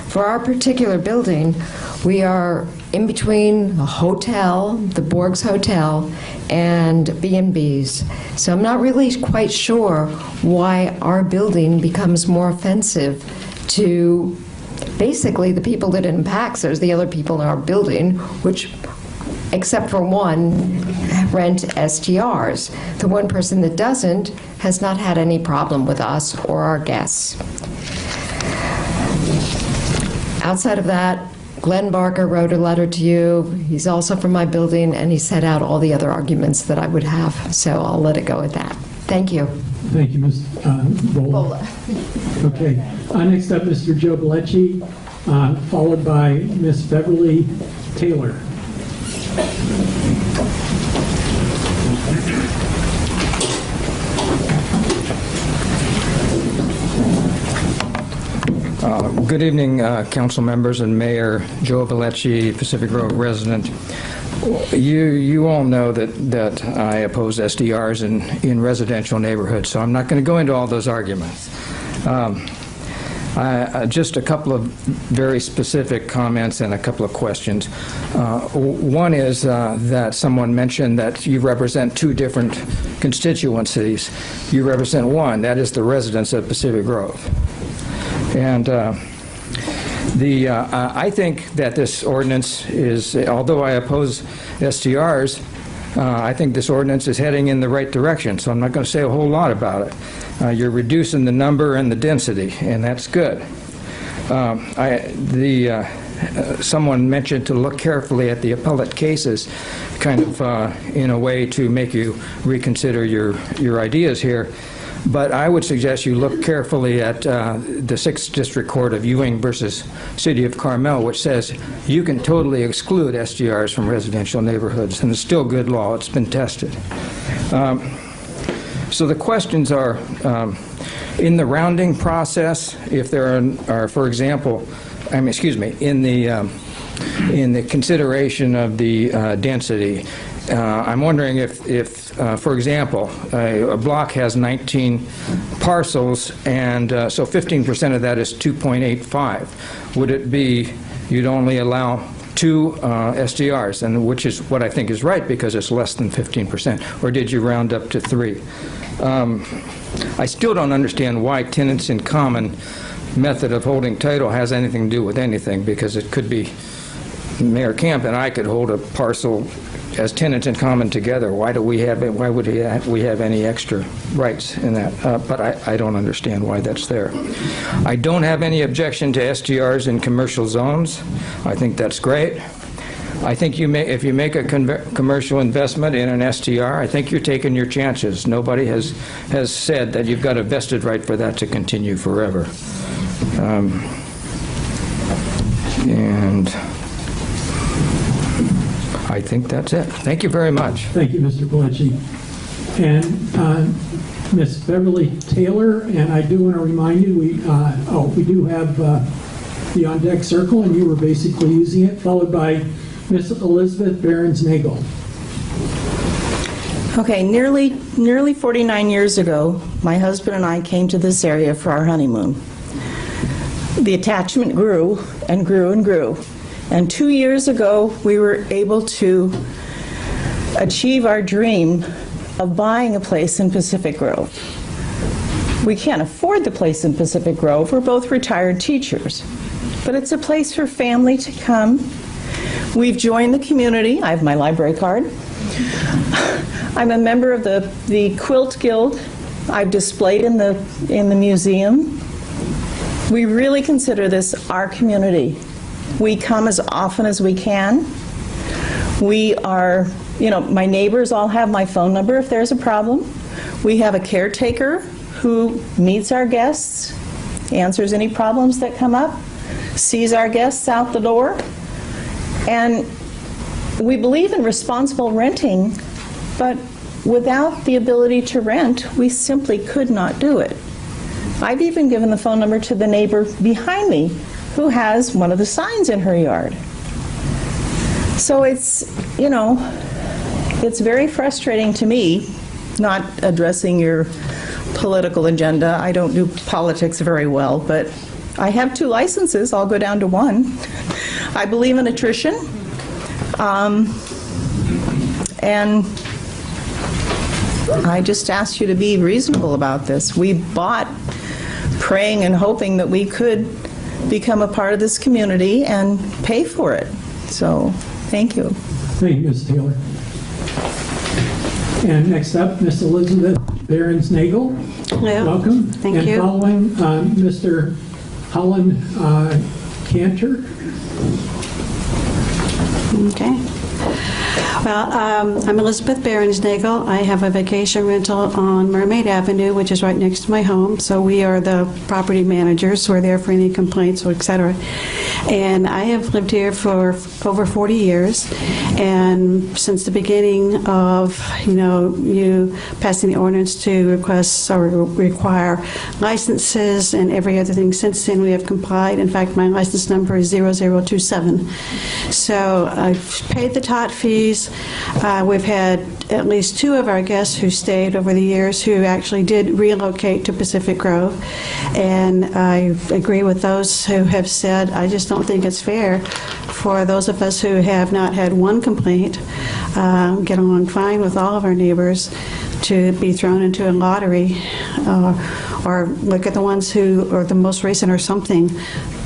For our particular building, we are in between a hotel, the Borg's Hotel, and B&Bs. So I'm not really quite sure why our building becomes more offensive to basically the people that it impacts. There's the other people in our building, which, except for one, rent STRs. The one person that doesn't has not had any problem with us or our guests. Outside of that, Glenn Barker wrote a letter to you. He's also from my building, and he set out all the other arguments that I would have, so I'll let it go at that. Thank you. Thank you, Ms. Bola. Okay. Next up, Mr. Joe Bellecci, followed by Ms. Beverly Taylor. Good evening, council members and Mayor. Joe Bellecci, Pacific Grove resident. You all know that I oppose SDRs in residential neighborhoods, so I'm not going to go into all those arguments. Just a couple of very specific comments and a couple of questions. One is that someone mentioned that you represent two different constituencies. You represent one, that is the residents of Pacific Grove. And I think that this ordinance is, although I oppose STRs, I think this ordinance is heading in the right direction, so I'm not going to say a whole lot about it. You're reducing the number and the density, and that's good. Someone mentioned to look carefully at the appellate cases, kind of in a way to make you reconsider your ideas here. But I would suggest you look carefully at the 6th District Court of Ewing versus City of Carmel, which says you can totally exclude SDRs from residential neighborhoods, and it's still good law. It's been tested. So the questions are, in the rounding process, if there are for example, in the consideration of the density, I'm wondering if for example, a block has 19 parcels, and so 15% of that is 2.85. Would it be you'd only allow 2 SDRs, and which is what I think is right because it's less than 15%, or did you round up to 3? I still don't understand why tenants in common method of holding title has anything to do with anything, because it could be Mayor Camp and I could hold a parcel as tenants in common together. Why would we have any extra rights in that? But I don't understand why that's there. I don't have any objection to STRs in commercial zones. I think that's great. I think if you make a commercial investment in an STR, I think you're taking your chances. Nobody has said that you've got a vested right for that to continue forever. And I think that's it. Thank you very much. Thank you, Mr. Bellecci. And Ms. Beverly Taylor, and I do want to remind you, we do have the on-deck circle, and you were basically using it, followed by Ms. Elizabeth Behrens-Nagel. Okay, nearly 49 years ago, my husband and I came to this area for our honeymoon. The attachment grew and grew and grew. And 2 years ago, we were able to achieve our dream of buying a place in Pacific Grove. We can't afford the place in Pacific Grove. We're both retired teachers. But it's a place for family to come. We've joined the community. I have my library card. I'm a member of the Quilt Guild. I've displayed in the museum. We really consider this our community. We come as often as we can. We are, my neighbors all have my phone number if there's a problem. We have a caretaker who meets our guests, answers any problems that come up, sees our guests out the door. And we believe in responsible renting, but without the ability to rent, we simply could not do it. I've even given the phone number to the neighbor behind me who has one of the signs in her yard. So it's very frustrating to me, not addressing your political agenda. I don't do politics very well, but I have 2 licenses. I'll go down to 1. I believe in attrition, and I just ask you to be reasonable about this. We bought praying and hoping that we could become a part of this community and pay for it. So, thank you. Thank you, Ms. Taylor. And next up, Ms. Elizabeth Behrens-Nagel. Hello. Welcome. Thank you. And following Mr. Holland Cantor. Okay. Well, I'm Elizabeth Berensnagel. I have a vacation rental on Mermaid Avenue, which is right next to my home. So we are the property managers. We're there for any complaints, or et cetera. And I have lived here for over 40 years. And since the beginning of, you passing the ordinance to request or require licenses and every other thing since then, we have complied. In fact, my license number is 0027. So I've paid the tot fees. We've had at least 2 of our guests who stayed over the years who actually did relocate to Pacific Grove. And I agree with those who have said, I just don't think it's fair for those of us who have not had one complaint, get along fine with all of our neighbors, to be thrown into a lottery, or look at the ones who are the most recent or something.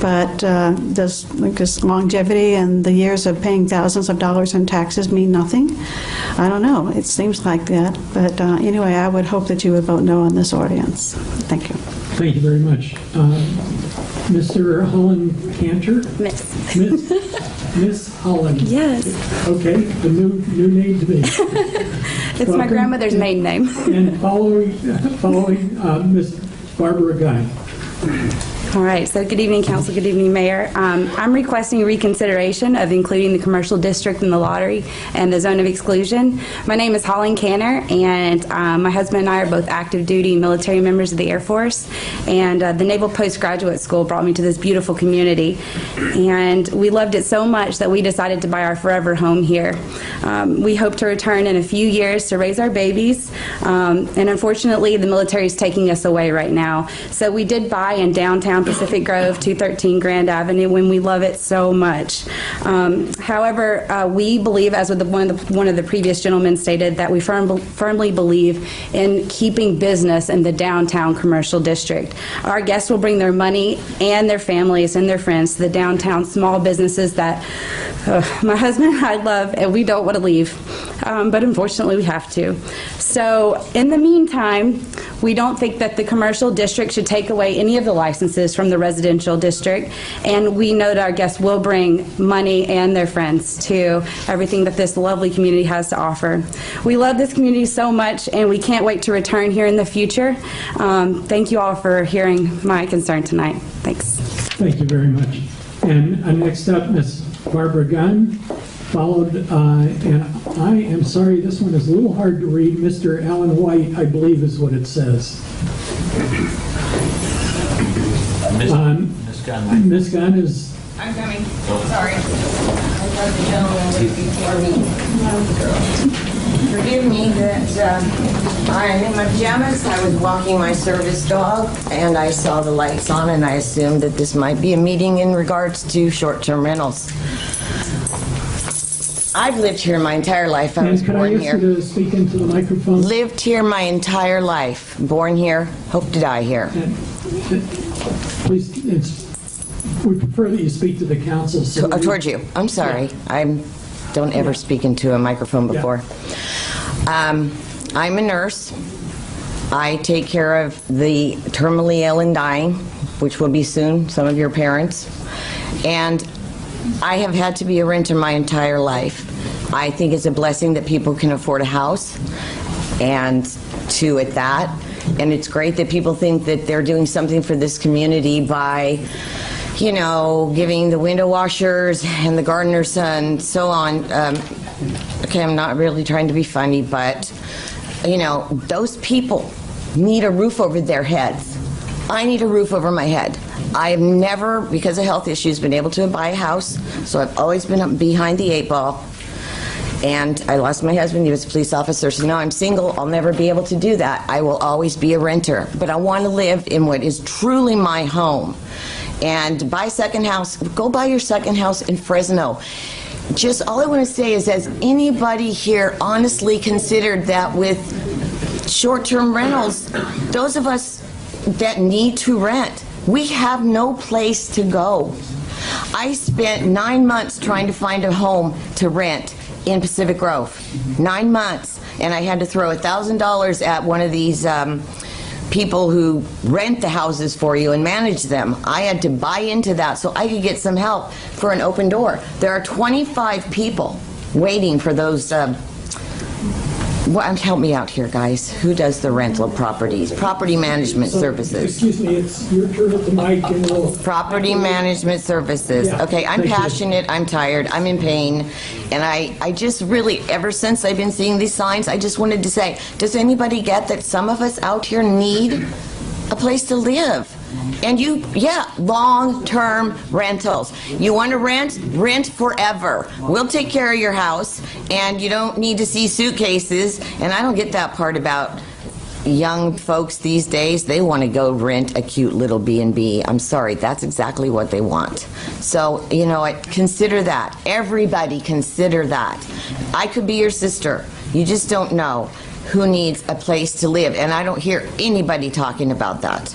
But does longevity and the years of paying thousands of dollars in taxes mean nothing? I don't know. It seems like that. But anyway, I would hope that you would vote no on this ordinance. Thank you. Thank you very much. Mr. Holland Cantor? Miss Holland. Yes. Okay, the new name to me. It's my grandmother's maiden name. And following Miss Barbara Guy. All right, so good evening, Council, good evening, Mayor. I'm requesting reconsideration of including the commercial district in the lottery and the zone of exclusion. My name is Holland Canner, and my husband and I are both active duty military members of the Air Force, and the Naval Postgraduate School brought me to this beautiful community, and we loved it so much that we decided to buy our forever home here. We hope to return in a few years to raise our babies, and unfortunately the military is taking us away right now. So we did buy in downtown Pacific Grove, 213 Grand Avenue, when we love it so much. However, we believe, as with one of the previous gentlemen stated, that we firmly believe in keeping business in the downtown commercial district. Our guests will bring their money and their families and their friends to the downtown small businesses that my husband and I love, and we don't want to leave. But unfortunately, we have to. So in the meantime, we don't think that the commercial district should take away any of the licenses from the residential district, and we know that our guests will bring money and their friends to everything that this lovely community has to offer. We love this community so much, and we can't wait to return here in the future. Thank you all for hearing my concern tonight. Thanks. Thank you very much. And next up, Ms. Barbara Gunn, followed, and I am sorry, this one is a little hard to read, Mr. Alan White, I believe is what it says. Ms. Gunn. Ms. Gunn is... I'm coming. Sorry. I thought the gentleman was before me. Forgive me that I am in my pajamas. I was walking my service dog, and I saw the lights on, and I assumed that this might be a meeting in regards to short-term rentals. I've lived here my entire life. I was born here. Could I ask you to speak into the microphone? Lived here my entire life. Born here, hope to die here. Please, we prefer that you speak to the council. So towards you. I'm sorry. Yeah. Don't ever speak into a microphone before. Yeah. I'm a nurse. I take care of the terminally ill and dying, which will be soon, some of your parents. And I have had to be a renter my entire life. I think it's a blessing that people can afford a house, and at that. And it's great that people think that they're doing something for this community by, giving the window washers and the gardeners and so on. Okay, I'm not really trying to be funny, but, those people need a roof over their heads. I need a roof over my head. I have never, because of health issues, been able to buy a house, so I've always been behind the 8 ball. And I lost my husband, he was a police officer, so now I'm single, I'll never be able to do that. I will always be a renter, but I want to live in what is truly my home. And buy a second house, go buy your second house in Fresno. Just all I want to say is, has anybody here honestly considered that with short-term rentals, those of us that need to rent, we have no place to go. I spent 9 months trying to find a home to rent in Pacific Grove. 9 months. And I had to throw $1,000 at one of these people who rent the houses for you and manage them. I had to buy into that so I could get some help for an open door. There are 25 people waiting for those, help me out here, guys. Who does the rental properties? Property management services. Excuse me, it's your turn at the mic and we'll... Property management services. Yeah, Okay, I'm thank you. passionate, I'm tired, I'm in pain, and I just really, ever since I've been seeing these signs, I just wanted to say, does anybody get that some of us out here need a place to live? And long-term rentals. You want to rent forever. We'll take care of your house, and you don't need to see suitcases. And I don't get that part about young folks these days. They want to go rent a cute little B&B. I'm sorry, that's exactly what they want. So, consider that. Everybody consider that. I could be your sister. You just don't know who needs a place to live, and I don't hear anybody talking about that.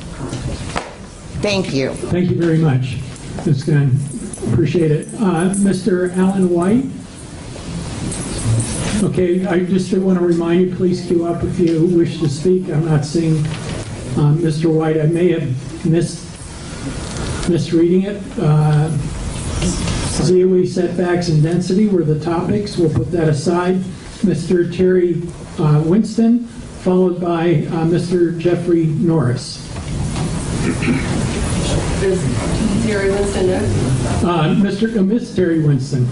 Thank you. Thank you very much, Ms. Gunn. Appreciate it. Mr. Alan White? Okay, I just want to remind you, please queue up if you wish to speak. I'm not seeing Mr. White. I may have misreading it. ZOE setbacks and density were the topics. We'll put that aside. Mr. Terry Winston, followed by Mr. Jeffrey Norris. Is Terry Winston next? Miss Terry Winston.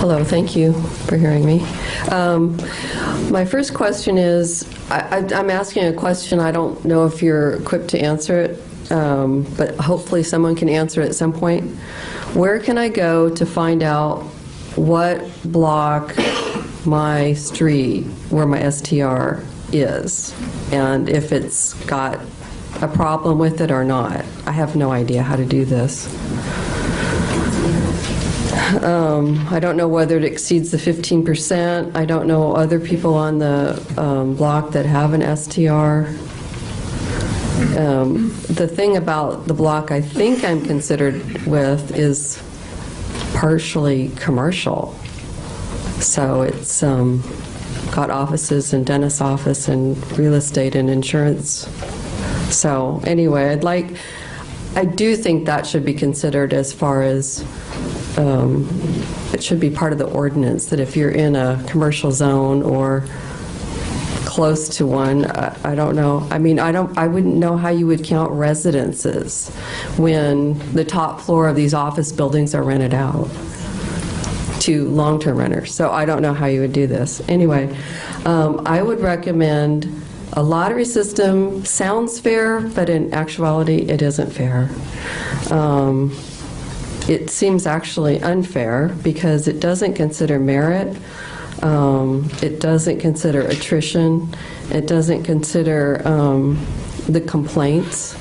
Hello, thank you for hearing me. My first question is, I'm asking a question. I don't know if you're equipped to answer it, but hopefully someone can answer it at some point. Where can I go to find out what block my street, where my STR is, and if it's got a problem with it or not? I have no idea how to do this. I don't know whether it exceeds the 15%. I don't know other people on the block that have an STR. The thing about the block I think I'm considered with is partially commercial. So it's got offices and dentist's office and real estate and insurance. So anyway, I do think that should be considered as far as it should be part of the ordinance, that if you're in a commercial zone or close to one, I don't know. I mean, I wouldn't know how you would count residences when the top floor of these office buildings are rented out to long-term renters. So I don't know how you would do this. Anyway, I would recommend a lottery system. Sounds fair, but in actuality, it isn't fair. It seems actually unfair because it doesn't consider merit. It doesn't consider attrition. It doesn't consider the complaints.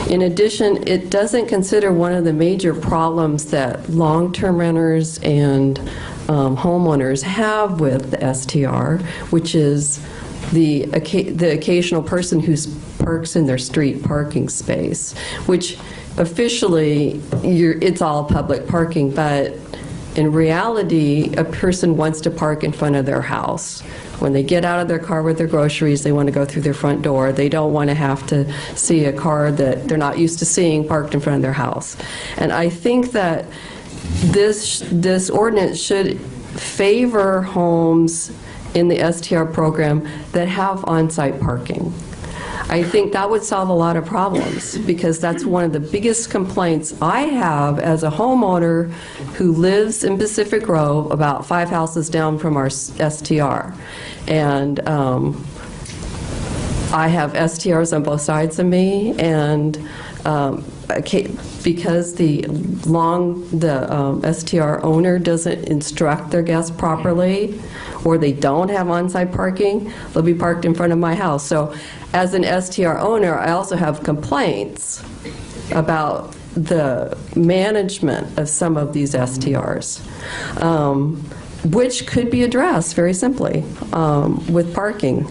In addition, it doesn't consider one of the major problems that long-term renters and homeowners have with the STR, which is the occasional person who parks in their street parking space, which officially it's all public parking, but in reality, a person wants to park in front of their house. When they get out of their car with their groceries, they want to go through their front door. They don't want to have to see a car that they're not used to seeing parked in front of their house. And I think that this ordinance should favor homes in the STR program that have on-site parking. I think that would solve a lot of problems, because that's one of the biggest complaints I have as a homeowner who lives in Pacific Grove, about 5 houses down from our STR. And I have STRs on both sides of me, and because the STR owner doesn't instruct their guests properly, or they don't have on-site parking, they'll be parked in front of my house. So as an STR owner, I also have complaints about the management of some of these STRs, which could be addressed very simply with parking.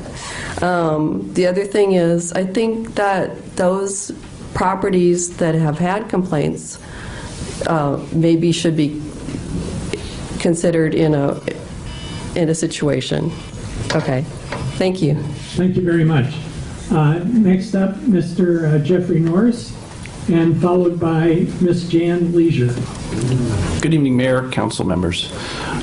The other thing is, I think that those properties that have had complaints maybe should be considered in in a situation. Okay, thank you. Thank you very much. Next up, Mr. Jeffrey Norris, and followed by Ms. Jan Leisure. Good evening, Mayor, council members.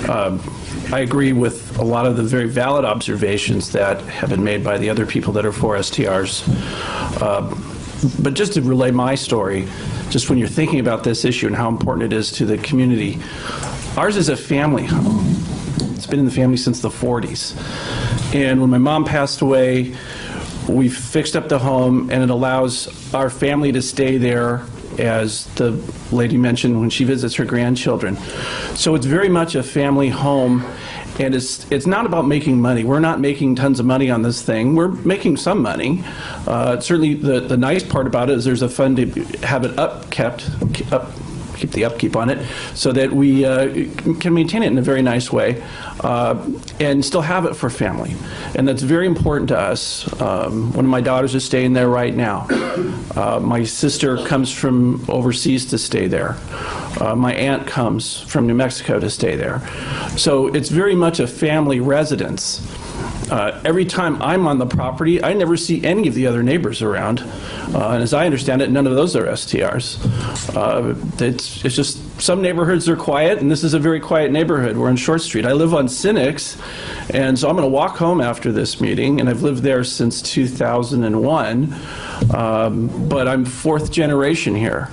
I agree with a lot of the very valid observations that have been made by the other people that are for STRs. But just to relay my story, just when you're thinking about this issue and how important it is to the community, ours is a family home. It's been in the family since the 40s. And when my mom passed away, we fixed up the home, and it allows our family to stay there, as the lady mentioned, when she visits her grandchildren. So it's very much a family home, and it's not about making money. We're not making tons of money on this thing. We're making some money. Certainly the nice part about it is there's a fund to have it keep the upkeep on it, so that we can maintain it in a very nice way and still have it for family. And that's very important to us. One of my daughters is staying there right now. My sister comes from overseas to stay there. My aunt comes from New Mexico to stay there. So it's very much a family residence. Every time I'm on the property, I never see any of the other neighbors around. And as I understand it, none of those are STRs. It's just some neighborhoods are quiet, and this is a very quiet neighborhood. We're on Short Street. I live on Cynics, and so I'm going to walk home after this meeting, and I've lived there since 2001, but I'm fourth generation here.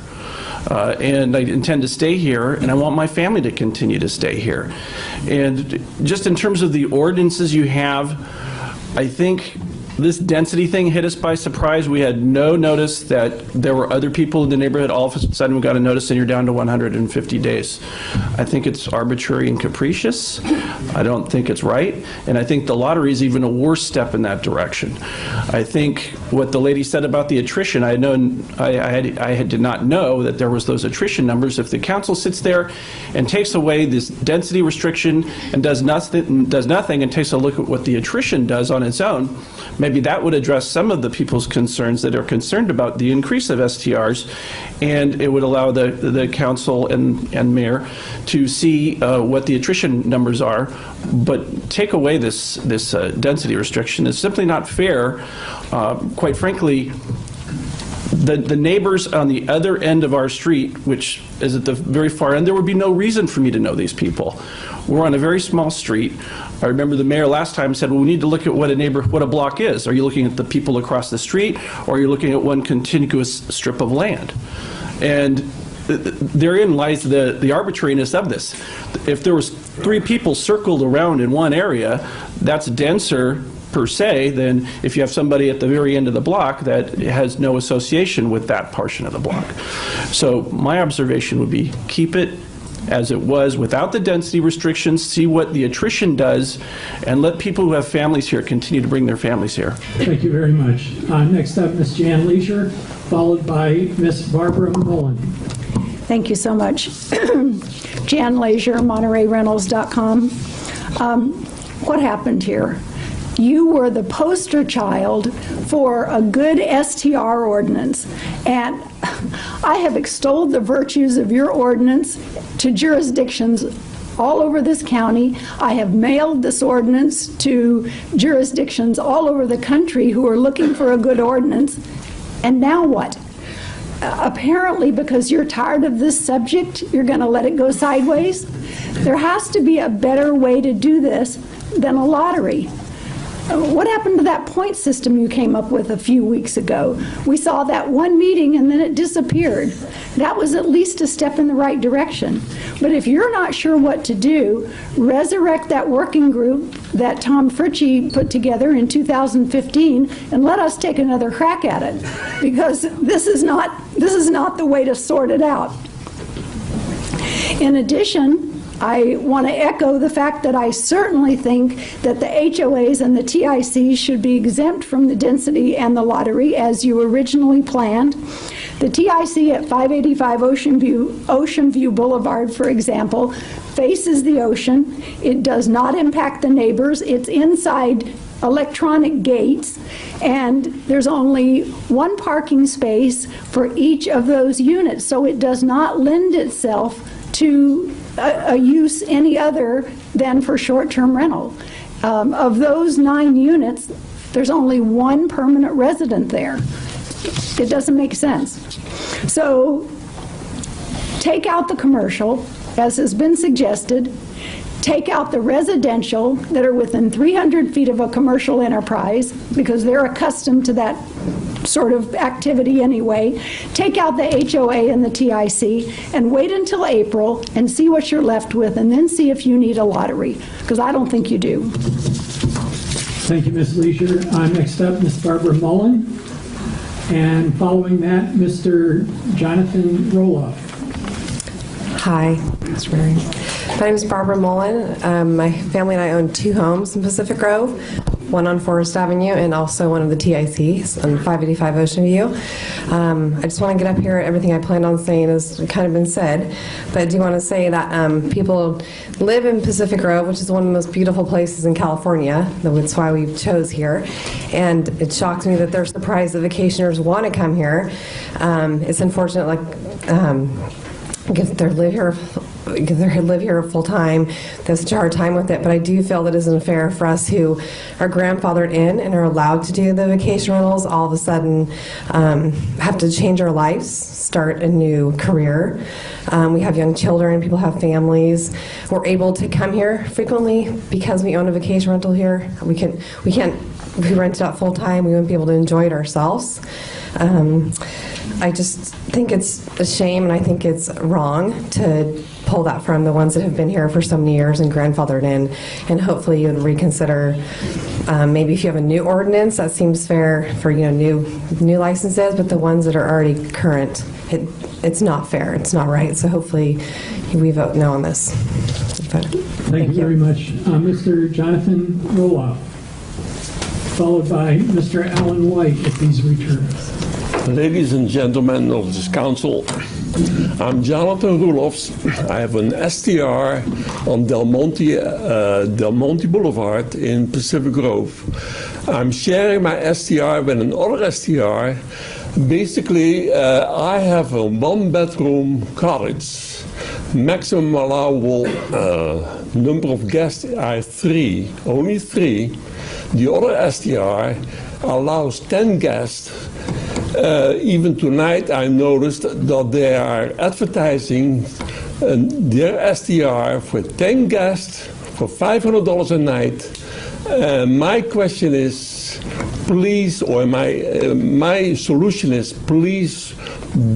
And I intend to stay here, and I want my family to continue to stay here. And just in terms of the ordinances you have, I think this density thing hit us by surprise. We had no notice that there were other people in the neighborhood. All of a sudden we got a notice and you're down to 150 days. I think it's arbitrary and capricious. I don't think it's right. And I think the lottery is even a worse step in that direction. I think what the lady said about the attrition, I did not know that there was those attrition numbers. If the council sits there and takes away this density restriction and does nothing and takes a look at what the attrition does on its own, maybe that would address some of the people's concerns that are concerned about the increase of STRs, and it would allow the council and mayor to see what the attrition numbers are. But take away this density restriction is simply not fair. Quite frankly, the neighbors on the other end of our street, which is at the very far end, there would be no reason for me to know these people. We're on a very small street. I remember the mayor last time said, well, we need to look at what a block is. Are you looking at the people across the street, or are you looking at one contiguous strip of land? And therein lies the arbitrariness of this. If there was 3 people circled around in one area, that's denser per se than if you have somebody at the very end of the block that has no association with that portion of the block. So my observation would be keep it as it was without the density restrictions, see what the attrition does, and let people who have families here continue to bring their families here. Thank you very much. Next up, Ms. Jan Leisure, followed by Ms. Barbara Mullen. Thank you so much. Jan Leisure, MontereyRentals.com. What happened here? You were the poster child for a good STR ordinance, and I have extolled the virtues of your ordinance to jurisdictions all over this county. I have mailed this ordinance to jurisdictions all over the country who are looking for a good ordinance. And now what? Apparently, because you're tired of this subject, you're going to let it go sideways? There has to be a better way to do this than a lottery. What happened to that point system you came up with a few weeks ago? We saw that one meeting and then it disappeared. That was at least a step in the right direction. But if you're not sure what to do, resurrect that working group that Tom Fritchie put together in 2015 and let us take another crack at it, because this is not the way to sort it out. In addition, I want to echo the fact that I certainly think that the HOAs and the TICs should be exempt from the density and the lottery as you originally planned. The TIC at 585 Ocean View Boulevard, for example, faces the ocean. It does not impact the neighbors. It's inside electronic gates, and there's only one parking space for each of those units, so it does not lend itself to a use any other than for short-term rental. Of those 9 units, there's only 1 permanent resident there. It doesn't make sense. So take out the commercial, as has been suggested. Take out the residential that are within 300 feet of a commercial enterprise, because they're accustomed to that sort of activity anyway. Take out the HOA and the TIC and wait until April and see what you're left with, and then see if you need a lottery, because I don't think you do. Thank you, Ms. Leisure. Next up, Ms. Barbara Mullen. And following that, Mr. Jonathan Roloff. Hi, Mr. Mayor. My name is Barbara Mullen. My family and I own 2 homes in Pacific Grove, one on Forest Avenue and also one of the TICs on 585 Ocean View. I just want to get up here. Everything I planned on saying has kind of been said, but I do want to say that people live in Pacific Grove, which is one of the most beautiful places in California. That's why we chose here. And it shocks me that they're surprised that vacationers want to come here. It's unfortunate, because they live here full time, they have such a hard time with it. But I do feel that it isn't fair for us who are grandfathered in and are allowed to do the vacation rentals all of a sudden have to change our lives, start a new career. We have young children, people have families. We're able to come here frequently because we own a vacation rental here. We can't, if we rent it out full time, we wouldn't be able to enjoy it ourselves. I just think it's a shame, and I think it's wrong to pull that from the ones that have been here for so many years and grandfathered in, and hopefully you would reconsider, maybe if you have a new ordinance that seems fair for new licenses, but the ones that are already current, it's not fair, it's not right, so hopefully we vote no on this. Thank you very much. Mr. Jonathan Roloff, followed by Mr. Alan White, if he's returned. Ladies and gentlemen of this council, I'm Jonathan Roelofs. I have an STR on Del Monte Boulevard in Pacific Grove. I'm sharing my STR with another STR. Basically, I have a 1-bedroom cottage. Maximum allowable number of guests are 3, only 3. The other STR allows 10 guests. Even tonight I noticed that they are advertising their STR for 10 guests for $500 a night. My question is, please, or my solution is, please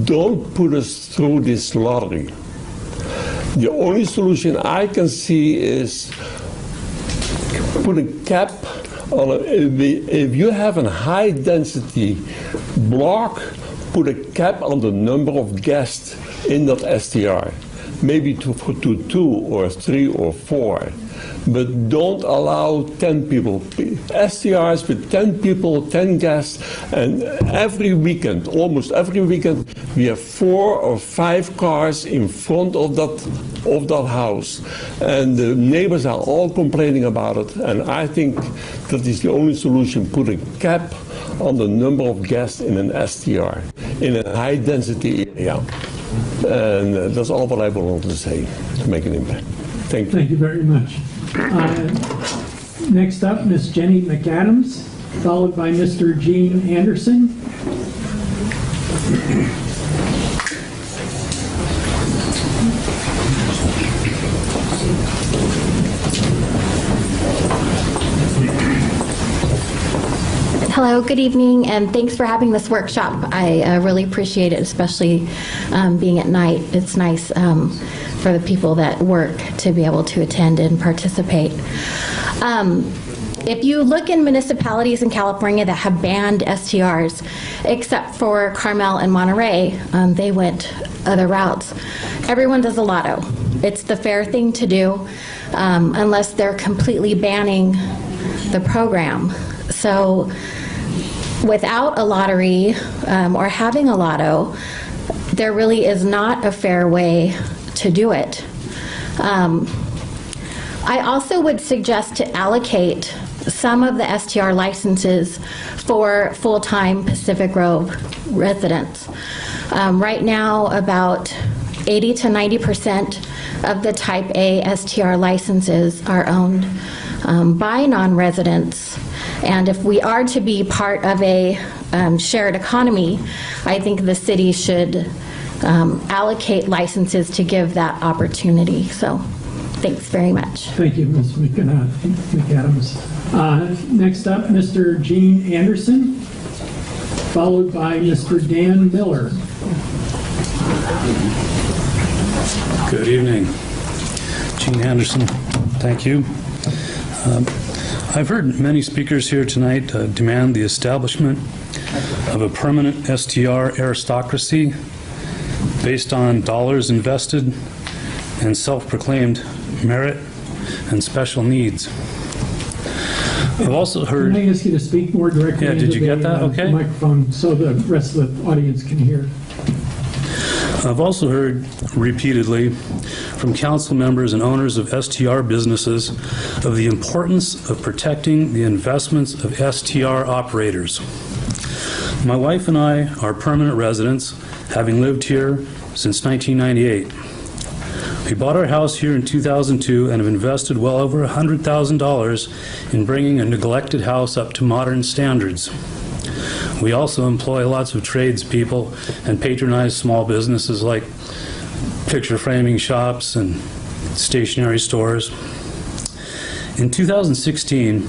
don't put us through this lottery. The only solution I can see is put a cap on if you have a high density block, put a cap on the number of guests in that STR. Maybe to 2 or 3 or 4. But don't allow 10 people. STRs with 10 people, 10 guests, and every weekend, almost every weekend, we have 4 or 5 cars in front of that house. And the neighbors are all complaining about it, and I think that is the only solution, put a cap on the number of guests in an STR, in a high density area. And that's all what I wanted to say to make an impact. Thank you. Thank you very much. Next up, Ms. Jenny McAdams, followed by Mr. Gene Anderson. Hello, good evening, and thanks for having this workshop. I really appreciate it, especially being at night. It's nice for the people that work to be able to attend and participate. If you look in municipalities in California that have banned STRs, except for Carmel and Monterey, they went other routes. Everyone does a lotto. It's the fair thing to do, unless they're completely banning the program. So without a lottery or having a lotto, there really is not a fair way to do it. I also would suggest to allocate some of the STR licenses for full-time Pacific Grove residents. Right now, about 80 to 90% of the Type A STR licenses are owned by non-residents. And if we are to be part of a shared economy, I think the city should allocate licenses to give that opportunity. So thanks very much. Thank you, Ms. McAdams. Next up, Mr. Gene Anderson, followed by Mr. Dan Miller. Good evening. Gene Anderson, thank you. I've heard many speakers here tonight demand the establishment of a permanent STR aristocracy based on dollars invested and self-proclaimed merit and special needs. I've also heard... Can I ask you to speak more directly Yeah, did you get that? Okay. the microphone so the rest of the audience can hear? I've also heard repeatedly from council members and owners of STR businesses of the importance of protecting the investments of STR operators. My wife and I are permanent residents, having lived here since 1998. We bought our house here in 2002 and have invested well over $100,000 in bringing a neglected house up to modern standards. We also employ lots of tradespeople and patronize small businesses like picture framing shops and stationery stores. In 2016,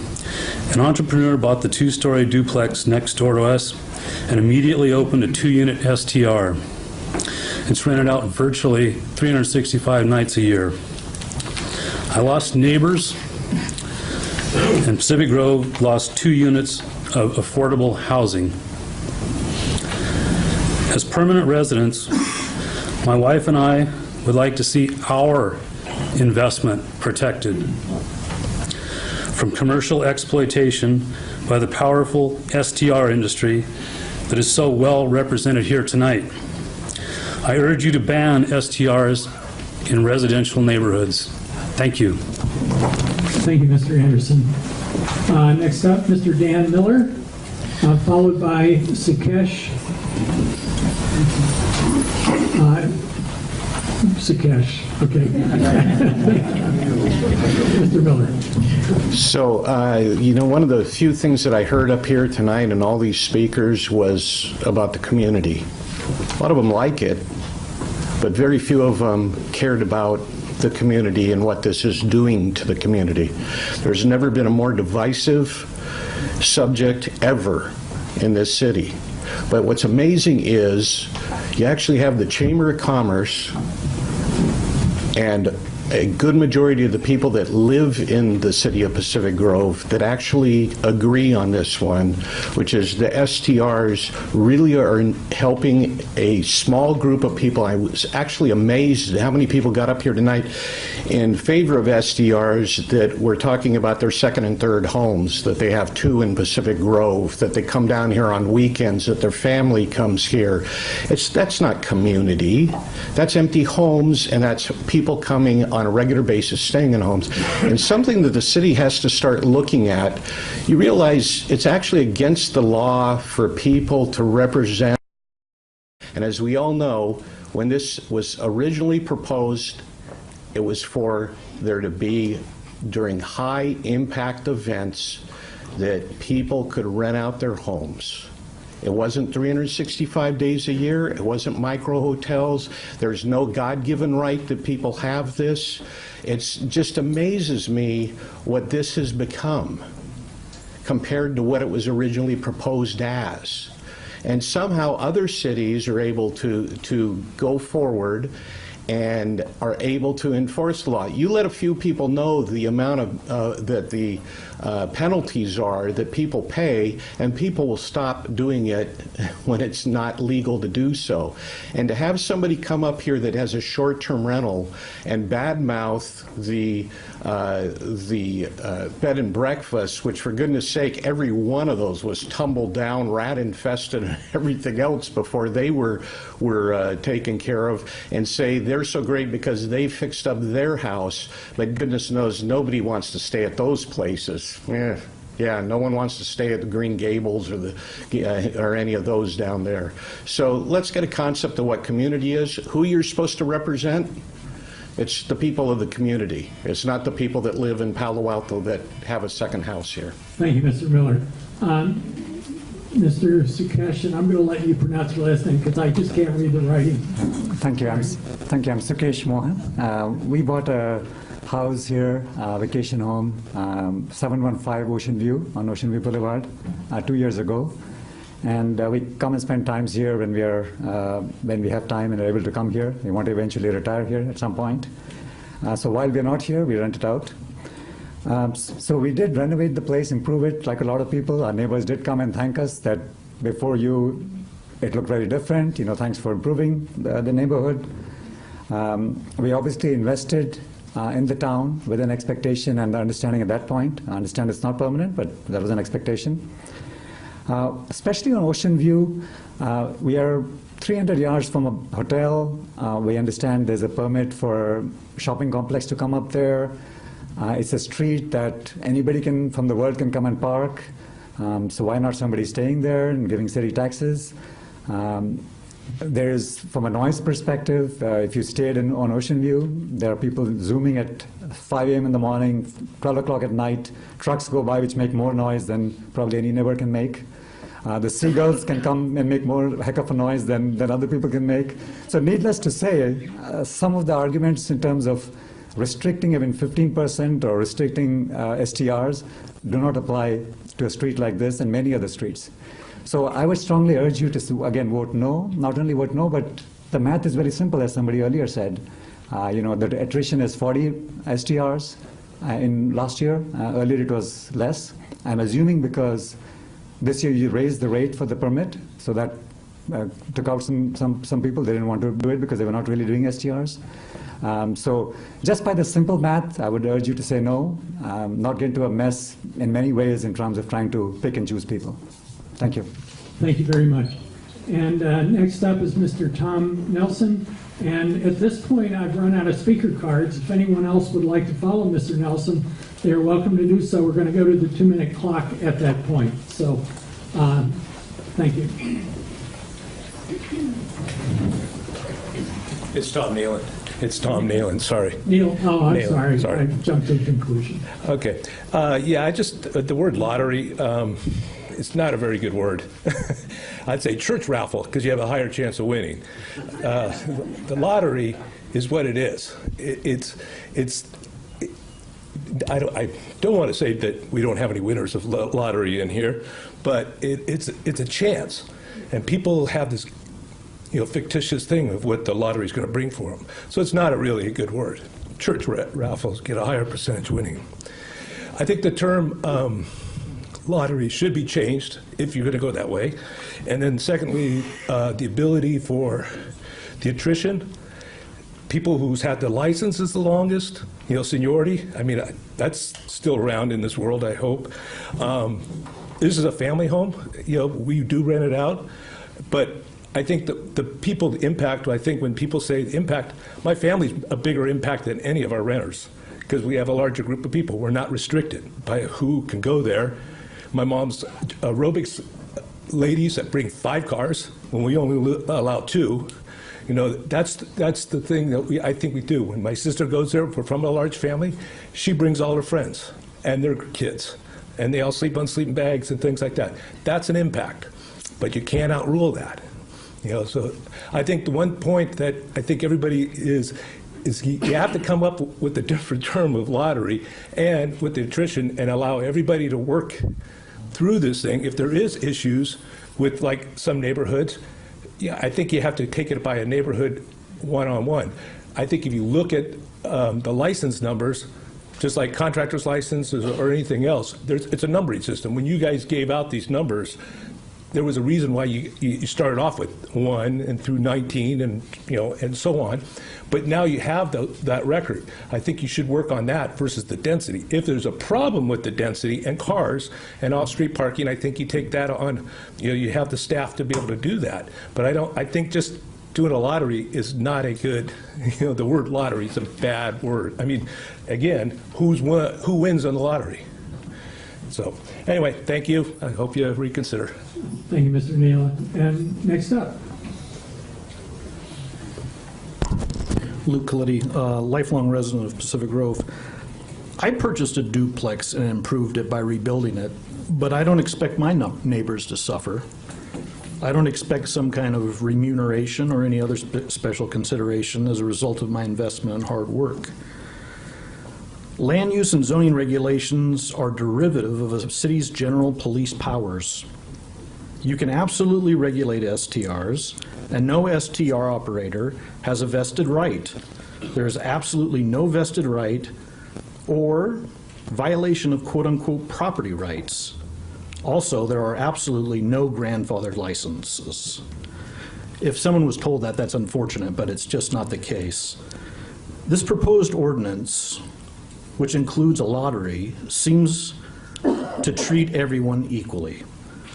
an entrepreneur bought the two-story duplex next door to us and immediately opened a 2-unit STR. It's rented out virtually 365 nights a year. I lost neighbors, and Pacific Grove lost 2 units of affordable housing. As permanent residents, my wife and I would like to see our investment protected from commercial exploitation by the powerful STR industry that is so well represented here tonight. I urge you to ban STRs in residential neighborhoods. Thank you. Thank you, Mr. Anderson. Next up, Mr. Dan Miller, followed by Sakesh. Sakesh, okay. Mr. Miller. So, one of the few things that I heard up here tonight and all these speakers was about the community. A lot of them like it, but very few of them cared about the community and what this is doing to the community. There's never been a more divisive subject ever in this city. But what's amazing is you actually have the Chamber of Commerce and a good majority of the people that live in the city of Pacific Grove that actually agree on this one, which is the STRs really are helping a small group of people. I was actually amazed at how many people got up here tonight in favor of STRs that were talking about their second and third homes, that they have 2 in Pacific Grove, that they come down here on weekends, that their family comes here. That's not community. That's empty homes, and that's people coming on a regular basis, staying in homes. And something that the city has to start looking at, you realize it's actually against the law for people to represent. And as we all know, when this was originally proposed, it was for there to be, during high impact events, that people could rent out their homes. It wasn't 365 days a year. It wasn't micro hotels. There's no God-given right that people have this. It just amazes me what this has become compared to what it was originally proposed as. And somehow other cities are able to go forward and are able to enforce the law. You let a few people know the amount of that the penalties are that people pay, and people will stop doing it when it's not legal to do so. And to have somebody come up here that has a short-term rental and badmouth the bed and breakfast, which for goodness sake, every one of those was tumbled down, rat infested, and everything else before they were taken care of, and say they're so great because they fixed up their house, but goodness knows nobody wants to stay at those places. Yeah, Yeah, no one wants to stay at the Green Gables or or any of those down there. So let's get a concept of what community is, who you're supposed to represent. It's the people of the community. It's not the people that live in Palo Alto that have a second house here. Thank you, Mr. Miller. Mr. Sukesh, and I'm going to let you pronounce your last name because I just can't read the writing. Thank you. I'm Sukesh Mohan. We bought a house here, vacation home, 715 Ocean View on Ocean View Boulevard 2 years ago. And we come and spend times here when we have time and are able to come here. We want to eventually retire here at some point. So while we're not here, we rent it out. So we did renovate the place, improve it, like a lot of people. Our neighbors did come and thank us that before you, it looked very different. Thanks for improving the neighborhood. We obviously invested in the town with an expectation and the understanding at that point. I understand it's not permanent, but that was an expectation. Especially on Ocean View, we are 300 yards from a hotel. We understand there's a permit for a shopping complex to come up there. It's a street that anybody from the world can come and park. So why not somebody staying there and giving city taxes? There's, from a noise perspective, if you stayed on Ocean View, there are people zooming at 5 a.m. in the morning, 12 o'clock at night. Trucks go by which make more noise than probably any neighbor can make. The seagulls can come and make more heck of a noise than other people can make. So needless to say, some of the arguments in terms of restricting even 15% or restricting STRs do not apply to a street like this and many other streets. So I would strongly urge you to, again, vote no. Not only vote no, but the math is very simple, as somebody earlier said. The attrition is 40 STRs in last year. Earlier it was less. I'm assuming because this year you raised the rate for the permit, so that took out some people. They didn't want to do it because they were not really doing STRs. So just by the simple math, I would urge you to say no, not get into a mess in many ways in terms of trying to pick and choose people. Thank you. Thank you very much. And next up is Mr. Tom Nelson. And at this point, I've run out of speaker cards. If anyone else would like to follow Mr. Nelson, they are welcome to do so. We're going to go to the 2-minute clock at that point. So thank you. It's Tom Nealon. It's Tom Nealon, sorry. Neil, oh, I'm Nealon, sorry. I jumped to a conclusion. Okay. The word lottery, it's not a very good word. I'd say church raffle, because you have a higher chance of winning. The lottery is what it is. I don't want to say that we don't have any winners of lottery in here, but it's a chance. And people have this fictitious thing of what the lottery is going to bring for them. So it's not really a good word. Church raffles get a higher percentage winning. I think the term lottery should be changed if you're going to go that way. And then secondly, the ability for the attrition, people who's had the licenses the longest, seniority, that's still around in this world, I hope. This is a family home. We do rent it out. But I think the people, the impact, I think when people say the impact, my family's a bigger impact than any of our renters because we have a larger group of people. We're not restricted by who can go there. My mom's aerobics ladies that bring 5 cars when we only allow 2. That's the thing that I think we do. When my sister goes there, we're from a large family, she brings all her friends and their kids, and they all sleep on sleeping bags and things like that. That's an impact, but you can't outrule that. So I think the one point that I think everybody is you have to come up with a different term of lottery and with the attrition and allow everybody to work through this thing. If there is issues with like some neighborhoods, I think you have to take it by a neighborhood one-on-one. I think if you look at the license numbers, just like contractor's licenses or anything else, it's a numbering system. When you guys gave out these numbers, there was a reason why you started off with 1 and through 19 and and so on. But now you have that record. I think you should work on that versus the density. If there's a problem with the density and cars and off-street parking, I think you take that on. You have the staff to be able to do that. But I think just doing a lottery is not a good. The word lottery is a bad word. Again, who wins on the lottery? So anyway, thank you. I hope you reconsider. Thank you, Mr. Neal. And next up. Luke Coletti, lifelong resident of Pacific Grove. I purchased a duplex and improved it by rebuilding it, but I don't expect my neighbors to suffer. I don't expect some kind of remuneration or any other special consideration as a result of my investment and hard work. Land use and zoning regulations are derivative of a city's general police powers. You can absolutely regulate STRs, and no STR operator has a vested right. There is absolutely no vested right or violation of quote-unquote property rights. Also, there are absolutely no grandfathered licenses. If someone was told that, that's unfortunate, but it's just not the case. This proposed ordinance, which includes a lottery, seems to treat everyone equally.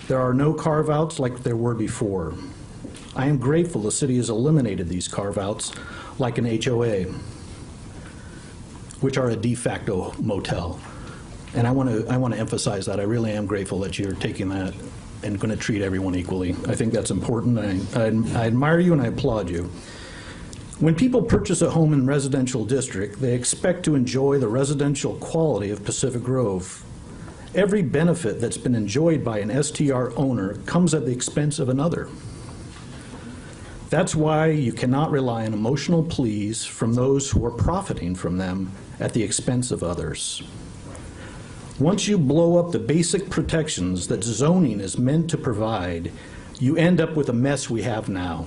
There are no carve-outs like there were before. I am grateful the city has eliminated these carve-outs like an HOA, which are a de facto motel. And I want to emphasize that. I really am grateful that you're taking that and going to treat everyone equally. I think that's important. I admire you and I applaud you. When people purchase a home in residential district, they expect to enjoy the residential quality of Pacific Grove. Every benefit that's been enjoyed by an STR owner comes at the expense of another. That's why you cannot rely on emotional pleas from those who are profiting from them at the expense of others. Once you blow up the basic protections that zoning is meant to provide, you end up with a mess we have now.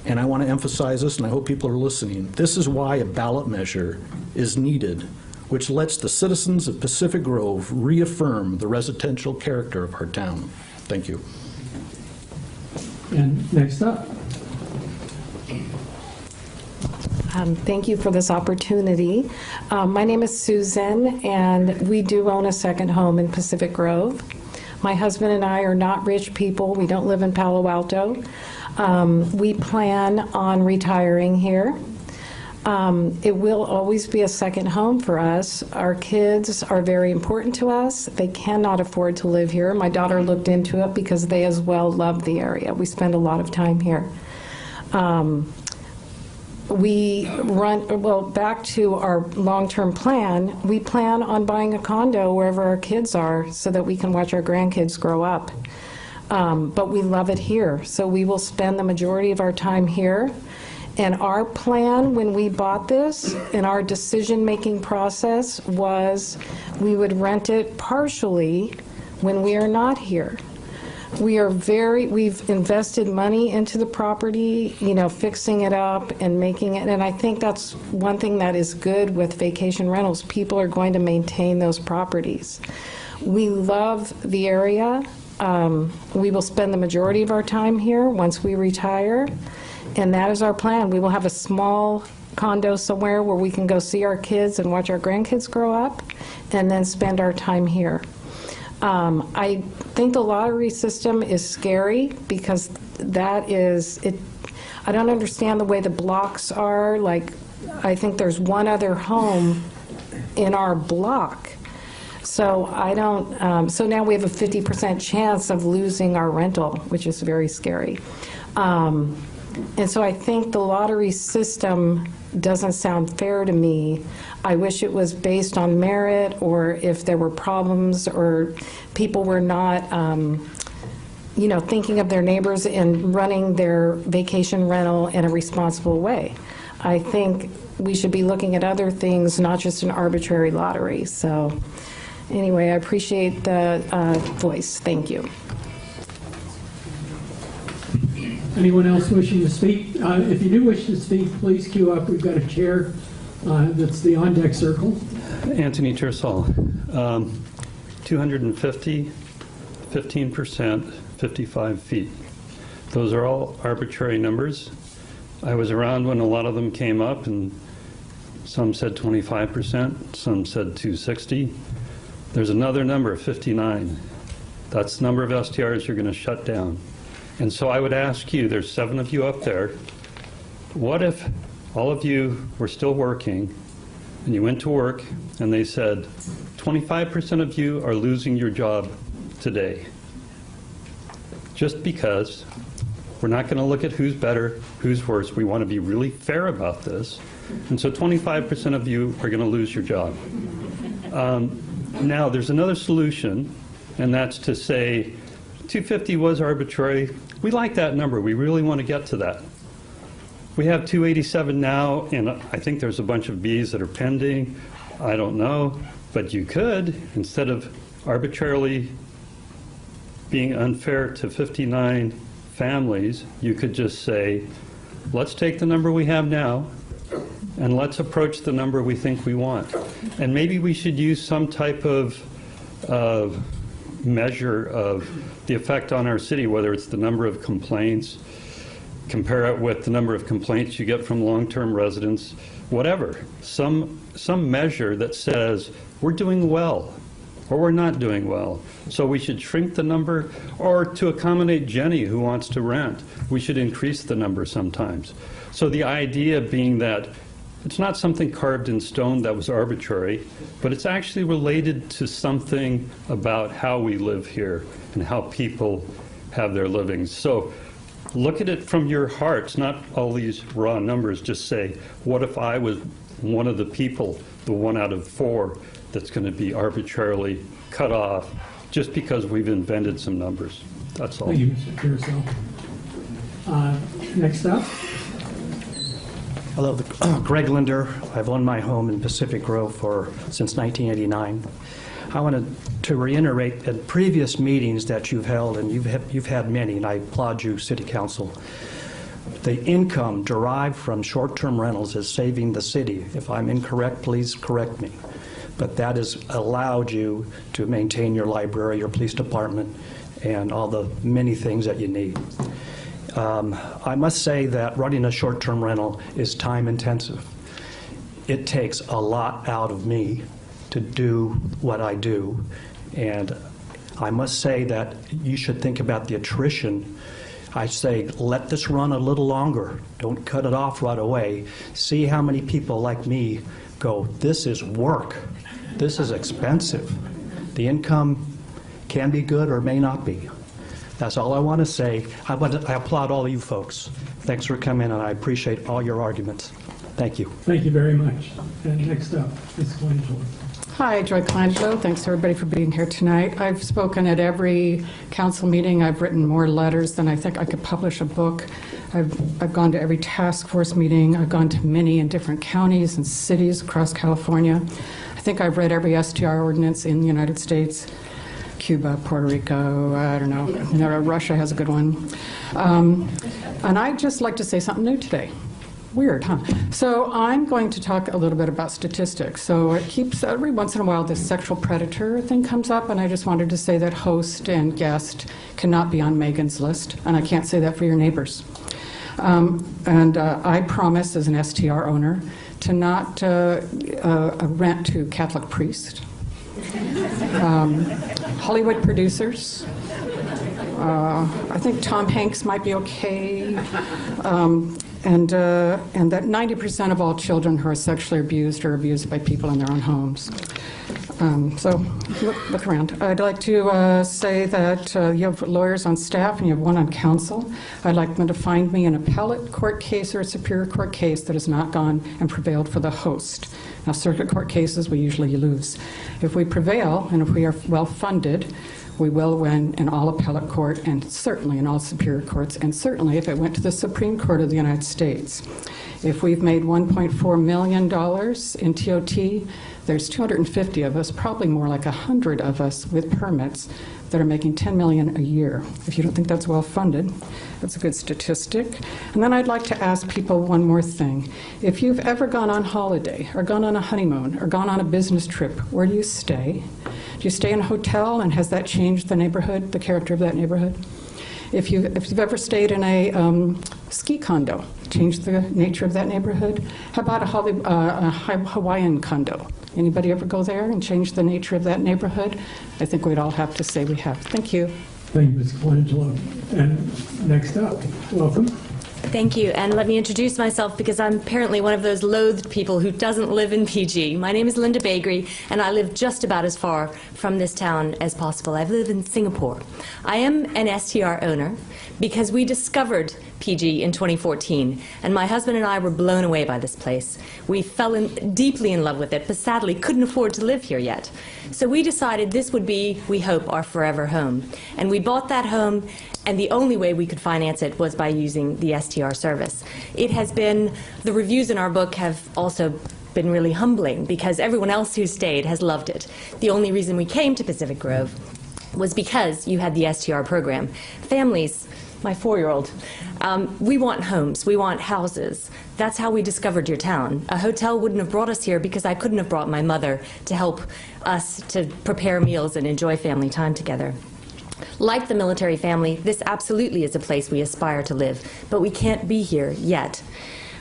And I want to emphasize this, and I hope people are listening. This is why a ballot measure is needed, which lets the citizens of Pacific Grove reaffirm the residential character of our town. Thank you. And next up. Thank you for this opportunity. My name is Susan, and we do own a second home in Pacific Grove. My husband and I are not rich people. We don't live in Palo Alto. We plan on retiring here. It will always be a second home for us. Our kids are very important to us. They cannot afford to live here. My daughter looked into it because they as well love the area. We spend a lot of time here. Back to our long-term plan, we plan on buying a condo wherever our kids are so that we can watch our grandkids grow up. But we love it here, so we will spend the majority of our time here. And our plan when we bought this, in our decision-making process, was we would rent it partially when we are not here. We've invested money into the property, fixing it up and making it, and I think that's one thing that is good with vacation rentals. People are going to maintain those properties. We love the area. We will spend the majority of our time here once we retire, and that is our plan. We will have a small condo somewhere where we can go see our kids and watch our grandkids grow up, and then spend our time here. I think the lottery system is scary because that is, I don't understand the way the blocks are. Like, I think there's one other home in our block. So I don't, so now we have a 50% chance of losing our rental, which is very scary. And so I think the lottery system doesn't sound fair to me. I wish it was based on merit, or if there were problems or people were not, thinking of their neighbors and running their vacation rental in a responsible way. I think we should be looking at other things, not just an arbitrary lottery. So anyway, I appreciate the voice. Thank you. Anyone else wishing to speak? If you do wish to speak, please queue up. We've got a chair that's the on-deck circle. Anthony Tersall, 250, 15%, 55 feet. Those are all arbitrary numbers. I was around when a lot of them came up, and some said 25%, some said 260. There's another number, 59. That's the number of STRs you're going to shut down. And so I would ask you, there's 7 of you up there, what if all of you were still working, and you went to work, and they said, 25% of you are losing your job today. Just because we're not going to look at who's better, who's worse. We want to be really fair about this. And so 25% of you are going to lose your job. Now, there's another solution, and that's to say 250 was arbitrary. We like that number. We really want to get to that. We have 287 now, and I think there's a bunch of Bs that are pending. I don't know. But you could, instead of arbitrarily being unfair to 59 families, you could just say, let's take the number we have now, and let's approach the number we think we want. And maybe we should use some type of measure of the effect on our city, whether it's the number of complaints, compare it with the number of complaints you get from long-term residents, whatever. Some measure that says we're doing well or we're not doing well. So we should shrink the number, or to accommodate Jenny who wants to rent, we should increase the number sometimes. So the idea being that it's not something carved in stone that was arbitrary, but it's actually related to something about how we live here and how people have their livings. So look at it from your hearts, not all these raw numbers. Just say, what if I was one of the people, the 1 out of 4, that's going to be arbitrarily cut off just because we've invented some numbers? That's all. Thank you, Mr. Carousel. Next up. Hello, Greg Linder. I've owned my home in Pacific Grove since 1989. I wanted to reiterate at previous meetings that you've held, and you've had many, and I applaud you, City Council. The income derived from short-term rentals is saving the city. If I'm incorrect, please correct me. But that has allowed you to maintain your library, your police department, and all the many things that you need. I must say that running a short-term rental is time-intensive. It takes a lot out of me to do what I do, and I must say that you should think about the attrition. I say, let this run a little longer. Don't cut it off right away. See how many people like me go, this is work. This is expensive. The income can be good or may not be. That's all I want to say. I applaud all of you folks. Thanks for coming, and I appreciate all your arguments. Thank you. Thank you very much. And next up, Ms. Colangelo. Hi, Joy Colangelo. Thanks everybody for being here tonight. I've spoken at every council meeting. I've written more letters than I think I could publish a book. I've gone to every task force meeting. I've gone to many in different counties and cities across California. I think I've read every STR ordinance in the United States. Cuba, Puerto Rico, I don't know. Russia has a good one. And I'd just like to say something new today. Weird, huh? So I'm going to talk a little bit about statistics. So it keeps, every once in a while, this sexual predator thing comes up, and I just wanted to say that host and guest cannot be on Megan's list, and I can't say that for your neighbors. I promise, as an STR owner, to not rent to Catholic priests, Hollywood producers. I think Tom Hanks might be okay. And that 90% of all children who are sexually abused are abused by people in their own homes. So look around. I'd like to say that you have lawyers on staff and you have one on council. I'd like them to find me an appellate court case or a superior court case that has not gone and prevailed for the host. Now, circuit court cases, we usually lose. If we prevail and if we are well funded, we will win in all appellate court and certainly in all superior courts, and certainly if it went to the Supreme Court of the United States. If we've made $1.4 million in TOT, there's 250 of us, probably more like 100 of us with permits that are making $10 million a year. If you don't think that's well funded, that's a good statistic. And then I'd like to ask people one more thing. If you've ever gone on holiday or gone on a honeymoon or gone on a business trip, where do you stay? Do you stay in a hotel, and has that changed the neighborhood, the character of that neighborhood? If you've ever stayed in a ski condo, changed the nature of that neighborhood? How about a Hawaiian condo? Anybody ever go there and change the nature of that neighborhood? I think we'd all have to say we have. Thank you. Thank you, Ms. Colangelo. And next up, welcome. Thank you, and let me introduce myself because I'm apparently one of those loathed people who doesn't live in PG. My name is Linda Bagri, and I live just about as far from this town as possible. I live in Singapore. I am an STR owner because we discovered PG in 2014, and my husband and I were blown away by this place. We fell deeply in love with it, but sadly couldn't afford to live here yet. So we decided this would be, we hope, our forever home. And we bought that home, and the only way we could finance it was by using the STR service. It has been, the reviews in our book have also been really humbling because everyone else who stayed has loved it. The only reason we came to Pacific Grove was because you had the STR program. Families, my 4-year-old, we want homes, we want houses. That's how we discovered your town. A hotel wouldn't have brought us here because I couldn't have brought my mother to help us to prepare meals and enjoy family time together. Like the military family, this absolutely is a place we aspire to live, but we can't be here yet.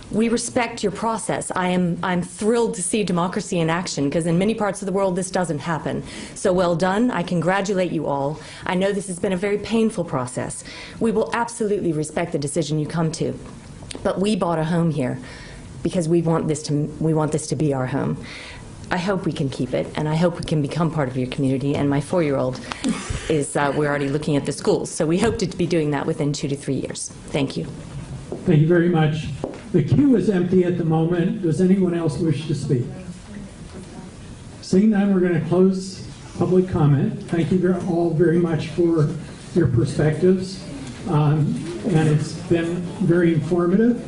We respect your process. I'm thrilled to see democracy in action because in many parts of the world this doesn't happen. So well done. I congratulate you all. I know this has been a very painful process. We will absolutely respect the decision you come to. But we bought a home here because we want this to be our home. I hope we can keep it, and I hope we can become part of your community. And my 4-year-old is, we're already looking at the schools. So we hope to be doing that within 2 to 3 years. Thank you. Thank you very much. The queue is empty at the moment. Does anyone else wish to speak? Seeing none, we're going to close public comment. Thank you all very much for your perspectives. And it's been very informative.